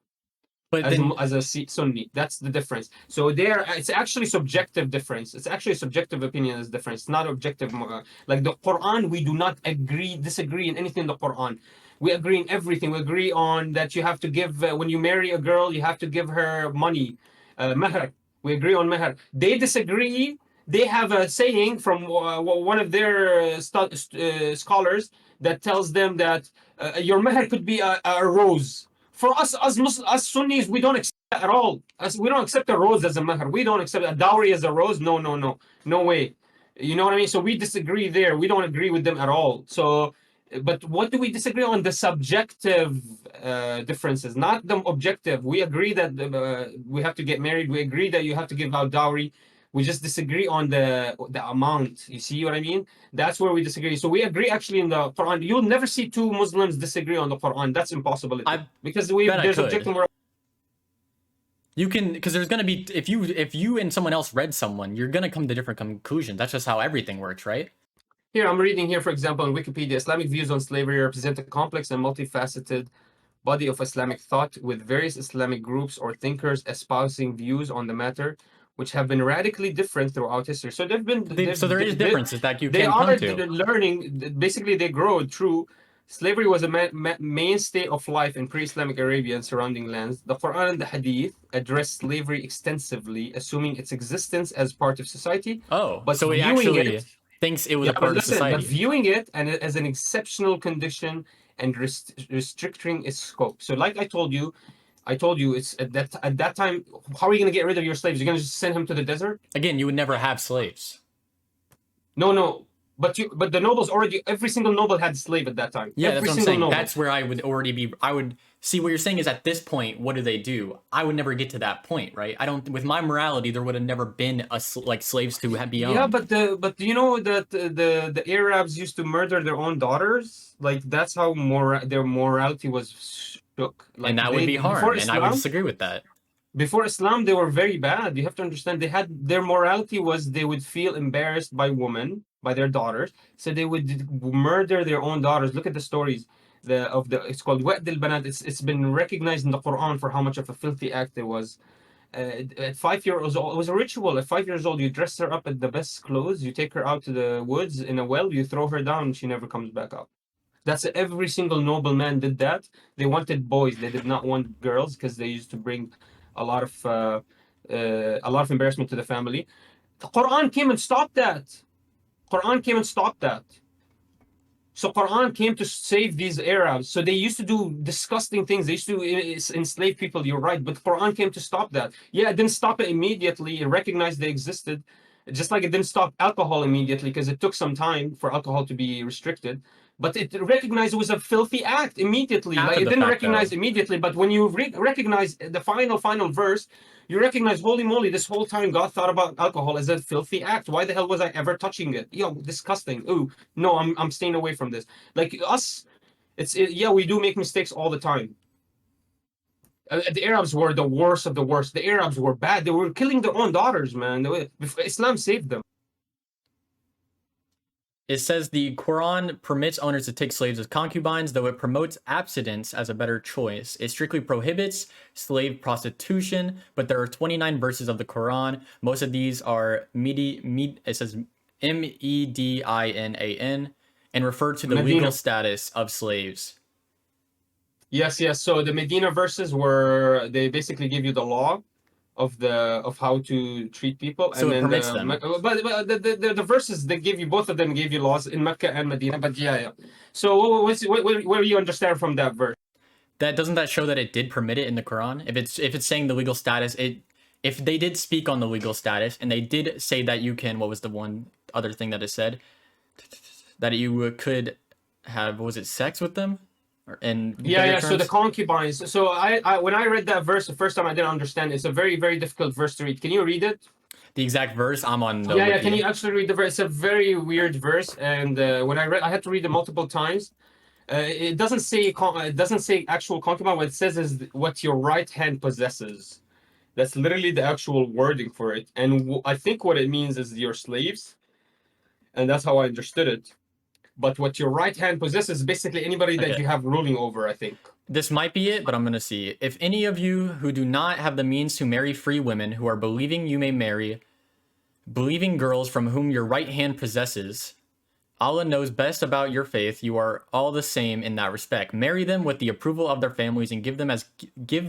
But as then as a Sunni. That's the difference. So it's actually subjective difference. It's actually subjective opinion is difference. It's not objective. Like the Quran, we do not disagree in anything in the Quran. We agree in everything. We agree on that you have to give when you marry a girl, you have to give her money, meher. We agree on meher. They disagree. They have a saying from one of their scholars that tells them that your meher could be a rose. For us, as Sunnis, we don't accept that at all. We don't accept a rose as a meher. We don't accept a dowry as a rose. No way. You know what I mean? So we disagree there. We don't agree with them at all. So, but what do we disagree on? The subjective differences, not the objective. We agree that we have to get married. We agree that you have to give out dowry. We just disagree on the amount. You see what I mean? That's where we disagree. So we agree actually in the Quran. You'll never see two Muslims disagree on the Quran. That's impossibility. I Because bet I there's could. objective morality. You can, because there's gonna be if you and someone else read someone, you're gonna come to different conclusions. That's just how everything works, right? Here, I'm reading here, for example, on Wikipedia, Islamic views on slavery represent a complex and multifaceted body of Islamic thought, with various Islamic groups or thinkers espousing views on the matter, which have been radically different throughout history. So So there is differences that you they can come are to. learning. Basically, they grow through. Slavery was a mainstay of life in pre-Islamic Arabia and surrounding lands. The Quran and the Hadith address slavery extensively, assuming its existence as part of society, Oh, but so he viewing actually it. thinks it was Yeah, a but part of listen, but society. viewing it and as an exceptional condition and restricting its scope. So, like I told you, it's at that time. How are you going to get rid of your slaves? You're going to just send him to the desert? Again, you would never have slaves. No. But the nobles already. Every single noble had a slave at that time. Yeah, Every that's what I'm single saying. noble. That's where I would already be. I would see what you're saying is at this point, what do they do? I would never get to that point, right? I don't. With my morality, there would have never been like slaves to be owned. Yeah, but you know that the Arabs used to murder their own daughters. Like that's how their morality was shook. Like And that would they be before harm, and I would Islam. disagree with that. Before Islam, they were very bad. You have to understand they had their morality was they would feel embarrassed by women, by their daughters, so they would murder their own daughters. Look at the stories. It's called Wa'd al-Banat. It's been recognized in the Quran for how much of a filthy act it was. At 5 years old, it was a ritual. At 5 years old, you dress her up in the best clothes, you take her out to the woods in a well, you throw her down, and she never comes back up. That's every single nobleman did that. They wanted boys. They did not want girls because they used to bring a lot of embarrassment to the family. The Quran came and stopped that. Quran came and stopped that. So Quran came to save these Arabs. So they used to do disgusting things. They used to enslave people. You're right, but Quran came to stop that. Yeah, it didn't stop it immediately. It recognized they existed, just like it didn't stop alcohol immediately because it took some time for alcohol to be restricted. But it recognized it was a filthy act immediately. Like After it the didn't fact, recognize though. immediately, but when you recognize the final verse, you recognize, holy moly, this whole time God thought about alcohol as a filthy act. Why the hell was I ever touching it? Yo, disgusting. Ooh, no, I'm staying away from this. Like us, yeah, we do make mistakes all the time. The Arabs were the worst of the worst. The Arabs were bad. They were killing their own daughters, man. Islam saved them. It says the Quran permits owners to take slaves as concubines, though it promotes abstinence as a better choice. It strictly prohibits slave prostitution, but there are 29 verses of the Quran. Most of these are it says Medinan, and refer to the legal Medina. status of slaves. Yes, yes. So the Medina verses were they basically give you the law of how to treat people, So and it then permits them. the verses they give you, both of them gave you laws in Mecca and Medina. But yeah, yeah. So what do you understand from that verse? That doesn't that show that it did permit it in the Quran? If it's saying the legal status, if they did speak on the legal status and they did say that you can, what was the one other thing that it said? That you could have, what was it, sex with them, or in Yeah, bigger yeah. So the terms? concubines. So I when I read that verse the first time, I didn't understand. It's a very, very difficult verse to read. Can you read it? The exact verse, I'm on the Yeah, yeah. Can wiki. you actually read the verse? It's a very weird verse, and when I read, I had to read it multiple times. It doesn't say it doesn't say actual concubine. What it says is what your right hand possesses. That's literally the actual wording for it. And I think what it means is your slaves, and that's how I understood it. But what your right hand possesses is basically anybody that Okay. you have ruling over, I think. This might be it, but I'm gonna see. If any of you who do not have the means to marry free women who are believing you may marry, believing girls from whom your right hand possesses, Allah knows best about your faith. You are all the same in that respect. Marry them with the approval of their families and give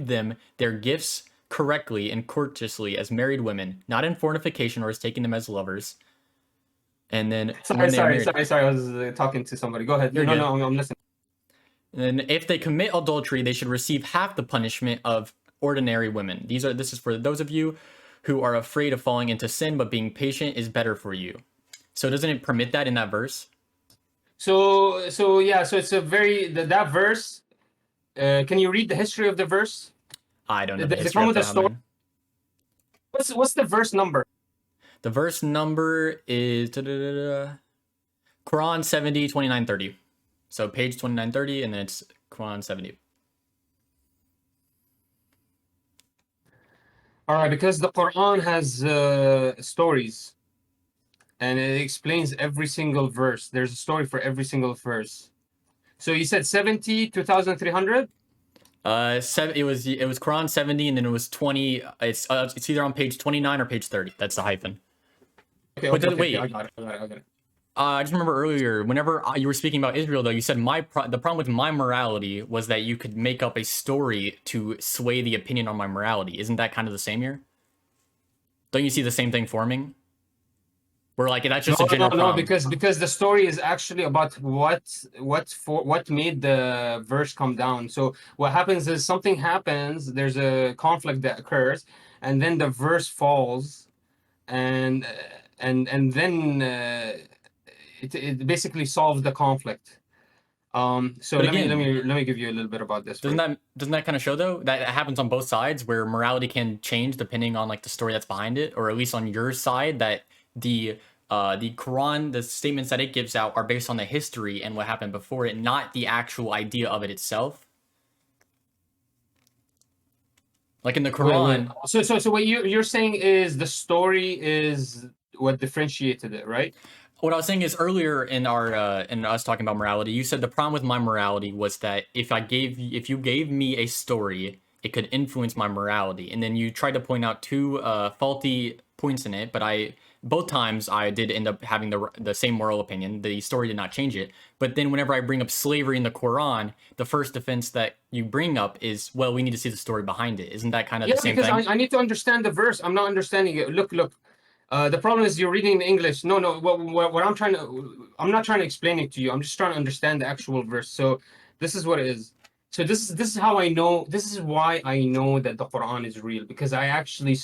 them their gifts correctly and courteously as married women, not in fornication or as taking them as lovers. And then when Sorry, they are sorry, married, sorry, sorry. I was talking to somebody. Go ahead. you're No, good. no, I'm listening. And then if they commit adultery, they should receive half the punishment of ordinary women. This is for those of you who are afraid of falling into sin, but being patient is better for you. So doesn't it permit that in that verse? So yeah. So it's a very that verse. Can you read the history of the verse? I don't know the Does it history come off with the a top of my story? head. What's the verse number? The verse number is Quran 70, 29, 30. So page 29, 30, and then it's Quran 70. All right, because the Quran has stories and it explains every single verse. There's a story for every single verse. So you said 70, 2,300? It was Quran 70, and then it was 20. It's either on page 29 or page 30. That's the hyphen. Okay, But okay, then, okay, okay. I wait, got it. I got it. I got it. I just remember earlier, whenever you were speaking about Israel, though, you said the problem with my morality was that you could make up a story to sway the opinion on my morality. Isn't that kind of the same here? Don't you see the same thing forming? Where like that's No, just a no, general no, problem. because the story is actually about what made the verse come down. So what happens is something happens, there's a conflict that occurs, and then the verse falls, and and then it basically solves the conflict. So But let me let again, me let me give you a little bit about this for doesn't you. that kind of show though that it happens on both sides where morality can change depending on like the story that's behind it, or at least on your side that the Quran, the statements that it gives out are based on the history and what happened before it, not the actual idea of it itself. Like in the Wait. Quran, So what you're saying is the story is what differentiated it, right? what I was saying is earlier in our in us talking about morality, you said the problem with my morality was that if you gave me a story, it could influence my morality, and then you tried to point out two faulty points in it, but I both times I did end up having the same moral opinion. The story did not change it, but then whenever I bring up slavery in the Quran, the first defense that you bring up is, well, we need to see the story behind it. Isn't that kind of the Yeah, same because thing? I need to understand the verse. I'm not understanding it. Look. The problem is you're reading in English. No. What I'm not trying to explain it to you. I'm just trying to understand the actual verse. So this is what it is. So this is how I know. This is why I know that the Quran is real because I actually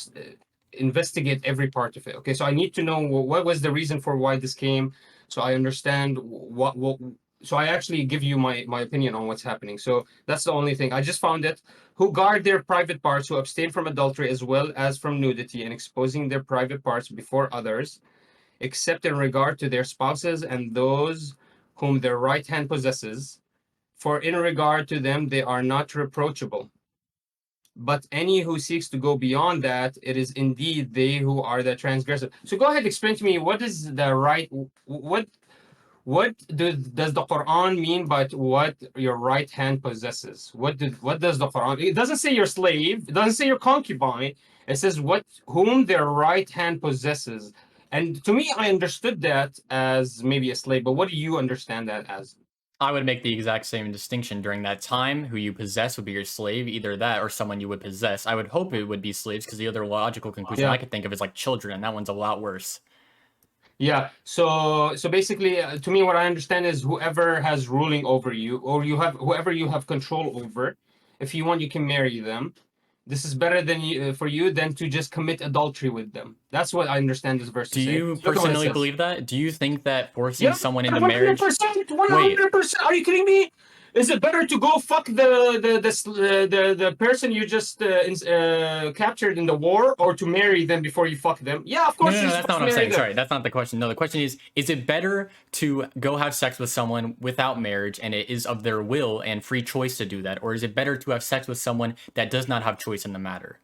investigate every part of it. Okay, so I need to know what was the reason for why this came, so I understand what. So I actually give you my opinion on what's happening. So that's the only thing. I just found it who guard their private parts, who abstain from adultery as well as from nudity and exposing their private parts before others, except in regard to their spouses and those whom their right hand possesses. For in regard to them, they are not reproachable. But any who seeks to go beyond that, it is indeed they who are the transgressor. So go ahead, explain to me what is the right, does the Quran mean by what your right hand possesses? What does the Quran? It doesn't say your slave. It doesn't say your concubine. It says what whom their right hand possesses. And to me, I understood that as maybe a slave. But what do you understand that as? I would make the exact same distinction during that time. Who you possess would be your slave, either that or someone you would possess. I would hope it would be slaves because the other logical conclusion I Yeah. could think of is like children, and that one's a lot worse. Yeah. So basically, to me, what I understand is whoever has ruling over you, or you have whoever you have control over. If you want, you can marry them. This is better than for you than to just commit adultery with them. That's what I understand this verse to Do say. you Look at what it personally says. believe that? Do you think that forcing Yeah, someone into one hundred marriage? percent, one Wait, hundred percent. Are you kidding me? Is it better to go fuck the person you just captured in the war, or to marry them before you fuck them? Yeah, of no, course no, you're no, that's not supposed what to I'm marry saying. them. Sorry, that's not the question. No, the question is it better to go have sex with someone without marriage and it is of their will and free choice to do that, or is it better to have sex with someone that does not have choice in the matter?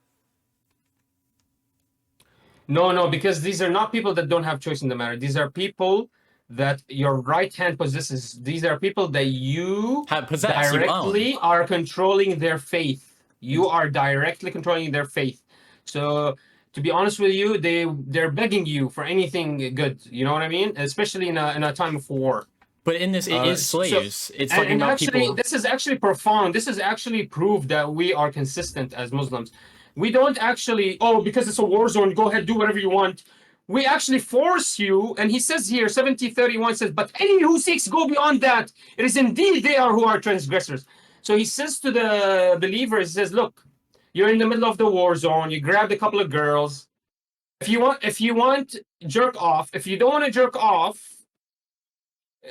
No, because these are not people that don't have choice in the matter. These are people that your right hand possesses. These are people that you Have possess, you own. directly are controlling their faith. You are directly controlling their faith. So to be honest with you, they're begging you for anything good. You know what I mean? Especially in a time of war. But in this, it is So slaves. It's talking and about actually, people. this is actually profound. This is actually proof that we are consistent as Muslims. We don't actually, oh, because it's a war zone, go ahead, do whatever you want. We actually force you, and he says here, 70:31 says, but any who seeks go beyond that, it is indeed they are who are transgressors. So he says to the believers, he says, look, you're in the middle of the war zone, you grabbed a couple of girls. If you want jerk off, if you don't want to jerk off,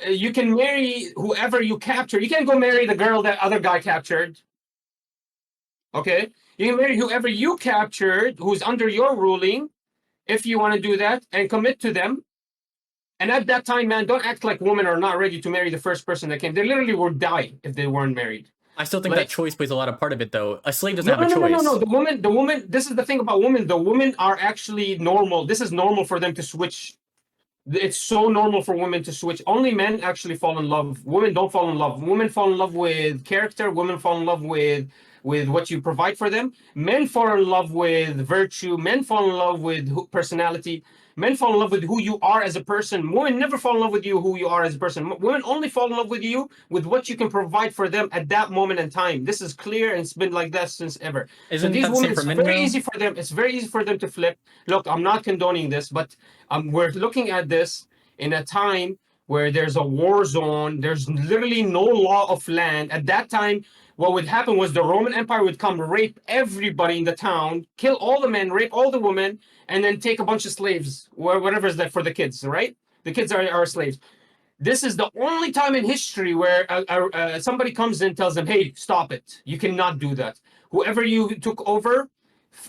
you can marry whoever you capture. You can't go marry the girl that other guy captured. Okay, you can marry whoever you captured, who's under your ruling, if you want to do that and commit to them. And at that time, man, don't act like women are not ready to marry the first person that came. They literally would die if they weren't married. I still think that Like, choice plays a lot of part of it, though. A slave doesn't no, have a no, no, no, no, no. choice. The woman. This is the thing about women. The women are actually normal. This is normal for them to switch. It's so normal for women to switch. Only men actually fall in love. Women don't fall in love. Women fall in love with character. Women fall in love with what you provide for them. Men fall in love with virtue. Men fall in love with personality. Men fall in love with who you are as a person. Women never fall in love with you who you are as a person. Women only fall in love with you with what you can provide for them at that moment in time. This is clear and it's been like that since ever. So Isn't these that the women, same for it's men, very though? easy for them. It's very easy for them to flip. Look, I'm not condoning this, but we're looking at this in a time where there's a war zone. There's literally no law of land. At that time, what would happen was the Roman Empire would come rape everybody in the town, kill all the men, rape all the women, and then take a bunch of slaves, whatever is that for the kids, right? The kids are slaves. This is the only time in history where somebody comes in and tells them, hey, stop it. You cannot do that. Whoever you took over,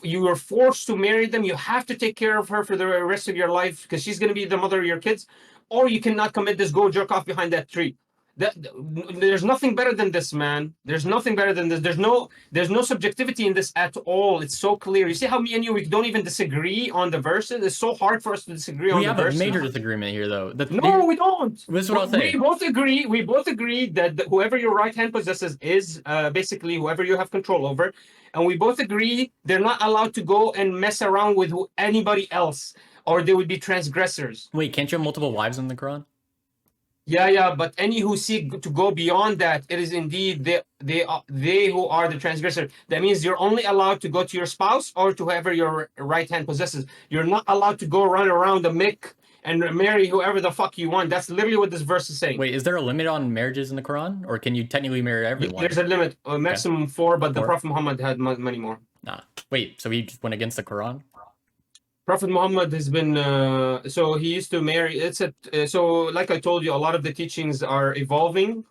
you were forced to marry them. You have to take care of her for the rest of your life because she's going to be the mother of your kids. Or you cannot commit this, go jerk off behind that tree. There's nothing better than this, man. There's nothing better than this. There's no subjectivity in this at all. It's so clear. You see how me and you, we don't even disagree on the verses. It's so hard for us to disagree We on the have a verses. major disagreement here, though. No, we don't. This is what I'll say. We both agree. We both agree that whoever your right hand possesses is basically whoever you have control over, and we both agree they're not allowed to go and mess around with anybody else, or they would be transgressors. Wait, can't you have multiple wives in the Quran? Yeah, but any who seek to go beyond that, it is indeed they who are the transgressor. That means you're only allowed to go to your spouse or to whoever your right hand possesses. You're not allowed to go run around the mick and marry whoever the fuck you want. That's literally what this verse is saying. Wait, is there a limit on marriages in the Quran, or can you technically marry everyone? There's a limit, maximum 4, but the Prophet Muhammad had many more. Nah. Wait, so he just went against the Quran? Prophet Muhammad has been so he used to marry. So like I told you, a lot of the teachings are evolving,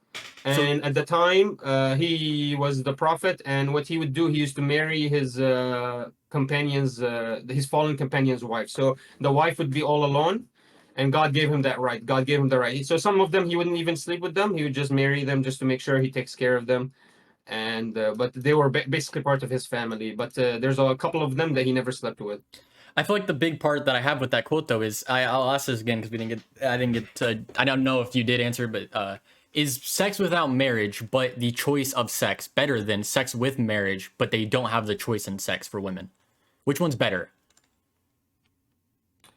and at the time he was the prophet, and what he would do, he used to marry his companions, his fallen companions' wife. So the wife would be all alone, and God gave him that right. God gave him the right. So some of them he wouldn't even sleep with them. He would just marry them just to make sure he takes care of them. And but they were basically part of his family. But there's a couple of them that he never slept with. I feel like the big part that I have with that quote, though, is I'll ask this again because I don't know if you did answer, but is sex without marriage, but the choice of sex, better than sex with marriage, but they don't have the choice in sex for women? Which one's better?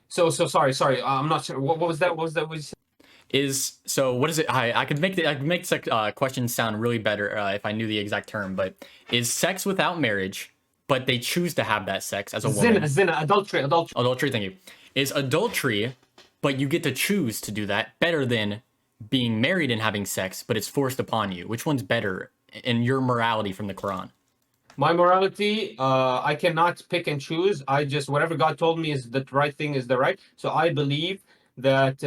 So sorry. I'm not sure. What was that? What was that? What you said? What is it? I could make the question sound really better if I knew the exact term, but is sex without marriage, but they choose to have that sex as a woman? Zina, adultery. Adultery, thank you. Is adultery, but you get to choose to do that, better than being married and having sex, but it's forced upon you? Which one's better in your morality from the Quran? My morality, I cannot pick and choose. I just, whatever God told me is the right thing is the right. So I believe that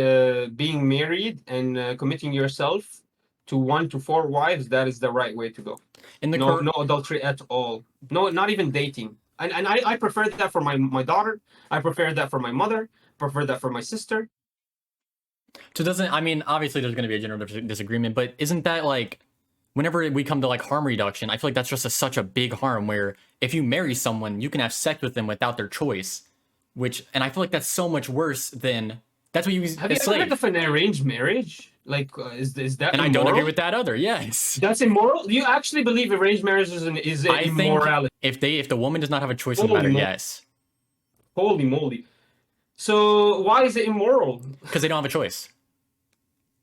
being married and committing yourself to 1 to 4 wives, that is the right way to go. No adultery at all. No, not even dating. And I prefer that for my daughter. I prefer that for my mother. Prefer that for my sister. So obviously there's going to be a general disagreement, but isn't that like, whenever we come to like harm reduction, I feel like that's just such a big harm where if you marry someone, you can have sex with them without their choice, and I feel like that's so much worse than, that's what you use. Have you ever heard of an arranged marriage? Like, is that and immoral? I don't agree with that other. Yes, that's immoral. Do you actually believe arranged marriage is immorality? If the woman does not have a choice in the matter, yes. Holy moly! So why is it immoral? Because they don't have a choice.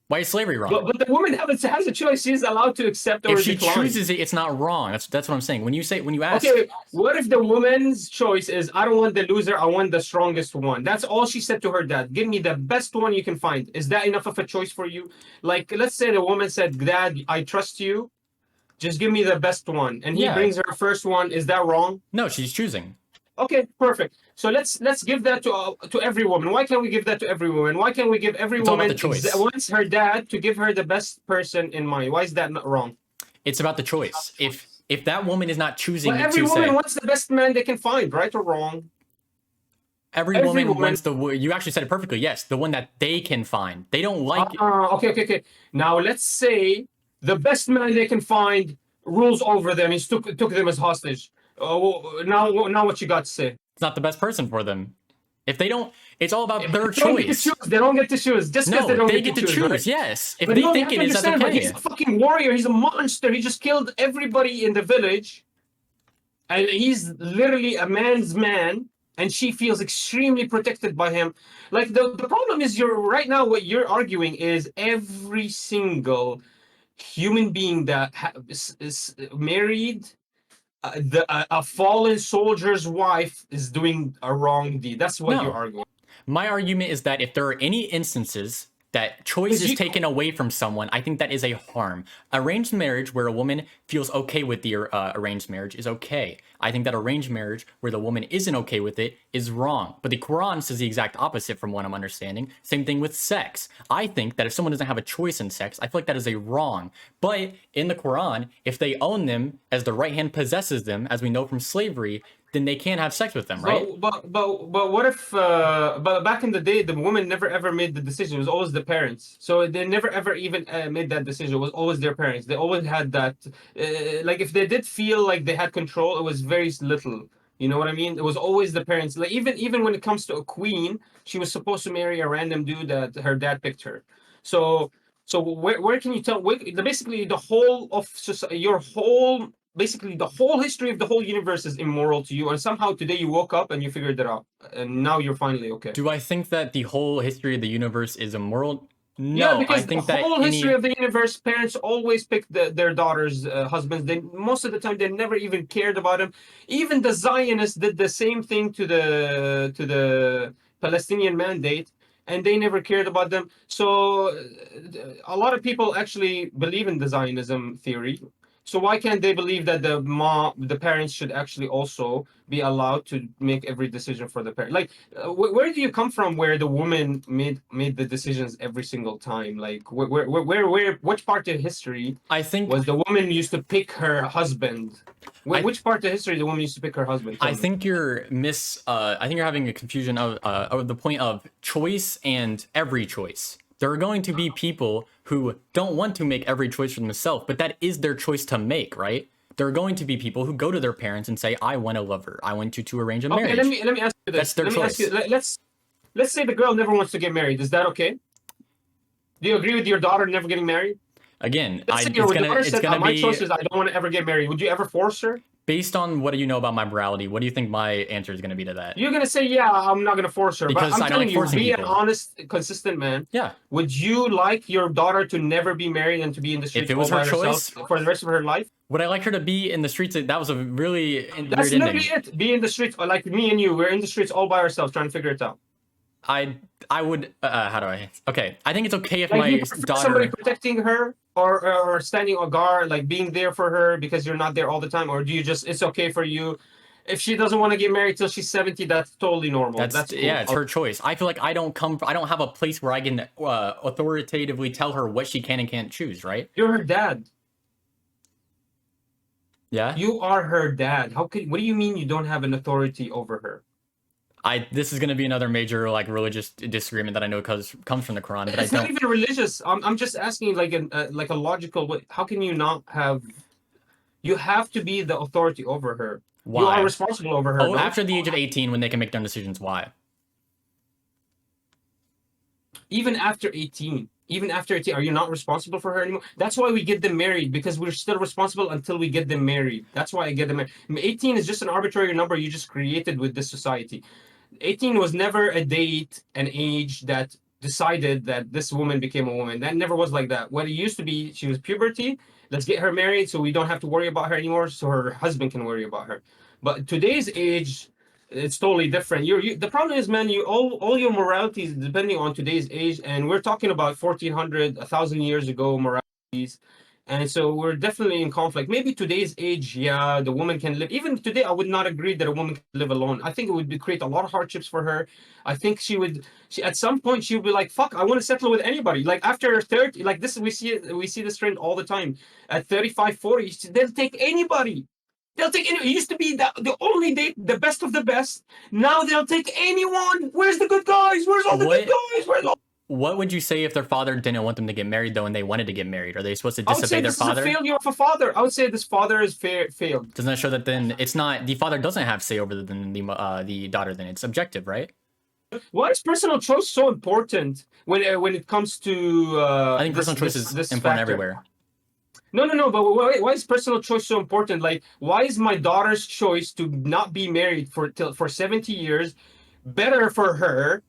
Why is slavery wrong? But the woman has a choice. She's allowed to accept or decline. If she chooses it, it's not wrong. That's what I'm saying. When you ask, okay, what if the woman's choice is, I don't want the loser, I want the strongest one? That's all she said to her dad. Give me the best one you can find. Is that enough of a choice for you? Like, let's say the woman said, Dad, I trust you. Just give me the best one. And he brings her first one. Is that wrong? No, she's choosing. Okay, perfect. So let's give that to every woman. Why can't we give that to every woman? Why can't we give every woman wants her dad to give her the best person in mind? Why is that not wrong? It's about the choice. If that woman is not choosing, but every woman wants the best man they can find, right or wrong? Every woman wants you actually said it perfectly. Yes, the one that they can find. They don't like. Okay. Now let's say the best man they can find rules over them. He took them as hostage. Now what you got to say? It's not the best person for them. If they don't, it's all about their choice. They don't get to choose. Just because they get to choose. Right? Yes. If they think it is, that's okay. He's a fucking warrior. He's a monster. He just killed everybody in the village, and he's literally a man's man. And she feels extremely protected by him. Like the problem is, what you're arguing is every single human being that is married. A fallen soldier's wife is doing a wrong deed. That's what you're arguing. My argument is that if there are any instances that choice is taken away from someone, I think that is a harm. Arranged marriage where a woman feels okay with the arranged marriage is okay. I think that arranged marriage where the woman isn't okay with it is wrong. But the Quran says the exact opposite from what I'm understanding. Same thing with sex. I think that if someone doesn't have a choice in sex, I feel like that is a wrong. But in the Quran, if they own them as the right hand possesses them, as we know from slavery, then they can't have sex with them, right? But what if but back in the day the woman never ever made the decision. It was always the parents. So they never ever even made that decision. It was always their parents. They always had that like if they did feel like they had control, it was very little. You know what I mean? It was always the parents. Like even when it comes to a queen, she was supposed to marry a random dude that her dad picked her. So where can you tell basically the whole of your whole basically the whole history of the whole universe is immoral to you, and somehow today you woke up and you figured it out, and now you're finally okay. Do I think that the whole history of the universe is immoral? Yeah, No, I because the think that whole history any of the universe, parents always pick their daughters' husbands. They most of the time they never even cared about them. Even the Zionists did the same thing to the Palestinian mandate, and they never cared about them. So a lot of people actually believe in the Zionism theory. So why can't they believe that the parents should actually also be allowed to make every decision for the parent? Like, where do you come from where the woman made the decisions every single time? Like, which part of history I think was the woman used to pick her husband? I Which part of history the woman used to pick her husband? Tell I me. think I think you're having a confusion of the point of choice and every choice. There are going to be people who don't want to make every choice for themselves, but that is their choice to make, right? There are going to be people who go to their parents and say, "I want a lover. I want you to arrange a Okay, marriage." let me ask you That's this. their Let me ask you. choice. Let's say the girl never wants to get married. Is that okay? Do you agree with your daughter never getting married? Again, Let's say it's your gonna daughter it's said, gonna "My be choice is I don't want to ever get married." Would you ever force her? based on what do you know about my morality. What do you think my answer is gonna be to that? You're gonna say, "Yeah, I'm not gonna force her," but Because I'm I don't telling like you, forcing be an people. honest, consistent man. Yeah, Would you like your daughter to never be married and to be in the if streets it all was her by herself choice, for the rest of her life? would I like her to be in the streets? That was a really That's weird literally ending. it. Be in the streets, like me and you. We're in the streets all by ourselves trying to figure it out. I I would how do I? Okay, I think it's okay if Like, do you my prefer somebody daughter. protecting her, or standing on guard, like being there for her because you're not there all the time, or do you just it's okay for you if she doesn't want to get married till she's 70? That's totally normal. That's That's yeah, cool. it's her choice. I feel like I don't have a place where I can authoritatively tell her what she can and can't choose. Right? You're her dad. Yeah. You are her dad. How could? What do you mean you don't have an authority over her? This is gonna be another major like religious disagreement that I know comes from the Quran, but I It's not don't. even religious. I'm just asking like a logical way. How can you not have? You have to be the authority over her. You are Why? responsible over her. Oh, No, after the age of 18, when they can make their decisions. Why? even after 18. Even after 18, are you not responsible for her anymore? That's why we get them married, because we're still responsible until we get them married. That's why I get them married. 18 is just an arbitrary number you just created with this society. 18 was never a date, an age that decided that this woman became a woman. That never was like that. What it used to be, she was puberty. Let's get her married so we don't have to worry about her anymore, so her husband can worry about her. But today's age, it's totally different. The problem is, man, you all your morality is depending on today's age, and we're talking about 1400, 1,000 years ago moralities. And so we're definitely in conflict. Maybe today's age, yeah, the woman can live. Even today, I would not agree that a woman can live alone. I think it would create a lot of hardships for her. I think she at some point she would be like, "Fuck, I want to settle with anybody." Like after 30, like this, we see this trend all the time. At 35, 40, they'll take anybody. They'll take any. It used to be the only date, the best of the best. Now they'll take anyone. Where's the good guys? Where's all the good What guys? Where's all What would you say if their father didn't want them to get married though, and they wanted to get married? Are they supposed to I would disobey say their this is a father? failure of a father. I would say this father is failed. Doesn't that show that then it's not the father doesn't have say over the daughter? Then it's objective, right? Why is personal choice so important when it comes to I think personal choice is this important factor? everywhere. No. But why is personal choice so important? Like, why is my daughter's choice to not be married for 70 years better for her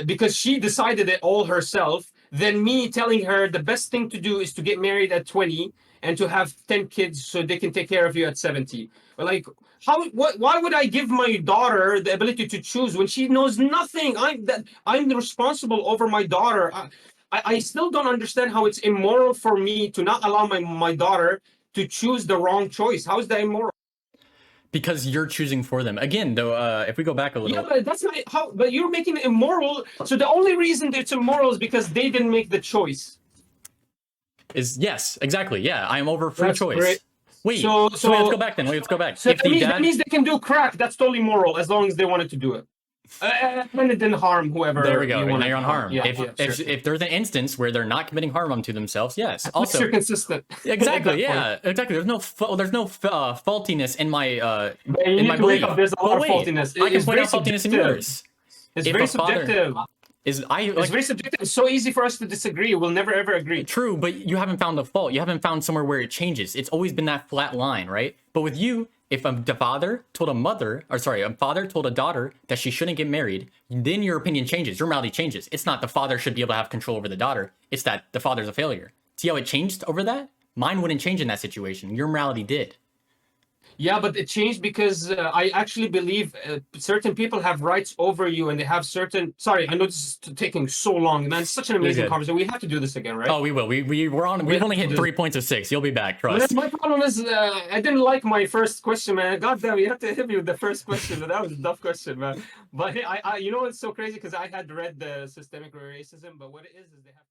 because she decided it all herself than me telling her the best thing to do is to get married at 20 and to have 10 kids so they can take care of you at 70? Like, why would I give my daughter the ability to choose when she knows nothing? I'm responsible over my daughter. I still don't understand how it's immoral for me to not allow my daughter to choose the wrong choice. How is that immoral? Because you're choosing for them. Again, though, if we go back a Yeah, little, but that's not how. But you're making it immoral. So the only reason that it's immoral is because they didn't make the choice. is yes, exactly. Yeah, I am over free That's choice. great. Wait, So so wait, let's go back then. Wait, let's go back. So If the that dad, means they can do crack. That's totally moral as long as they wanted to do it. And it didn't harm whoever. there we go. You Now wanted you're on to harm. Yeah, if, yeah, if sure. if there's an instance where they're not committing harm unto themselves, yes. At least Also, you're consistent. exactly, yeah, exactly. There's no faultiness in my But you in need my to wake belief. up. There's a lot But of wait, faultiness. I can It's point very out faultiness in subjective. yours. It's If very a father subjective. is I It's like very subjective. It's so easy for us to disagree. We'll never ever agree. true, but you haven't found the fault. You haven't found somewhere where it changes. It's always been that flat line, right? But with you, if a father told a mother, or sorry, a father told a daughter that she shouldn't get married, then your opinion changes. Your morality changes. It's not the father should be able to have control over the daughter. It's that the father's a failure. See how it changed over that? Mine wouldn't change in that situation. Your morality did. Yeah, but it changed because I actually believe certain people have rights over you, and they have certain. Sorry, I know this is taking so long, man. It's such an You're amazing good. conversation. We have to do this again, right? Oh, we will. We're on. We've only hit 3 points of 6. You'll be back. But Trust. my problem is I didn't like my first question, man. God damn, you have to hit me with the first question. That was a tough question, man. But hey, you know what's so crazy? Because I had read the systemic racism, but what it is they have.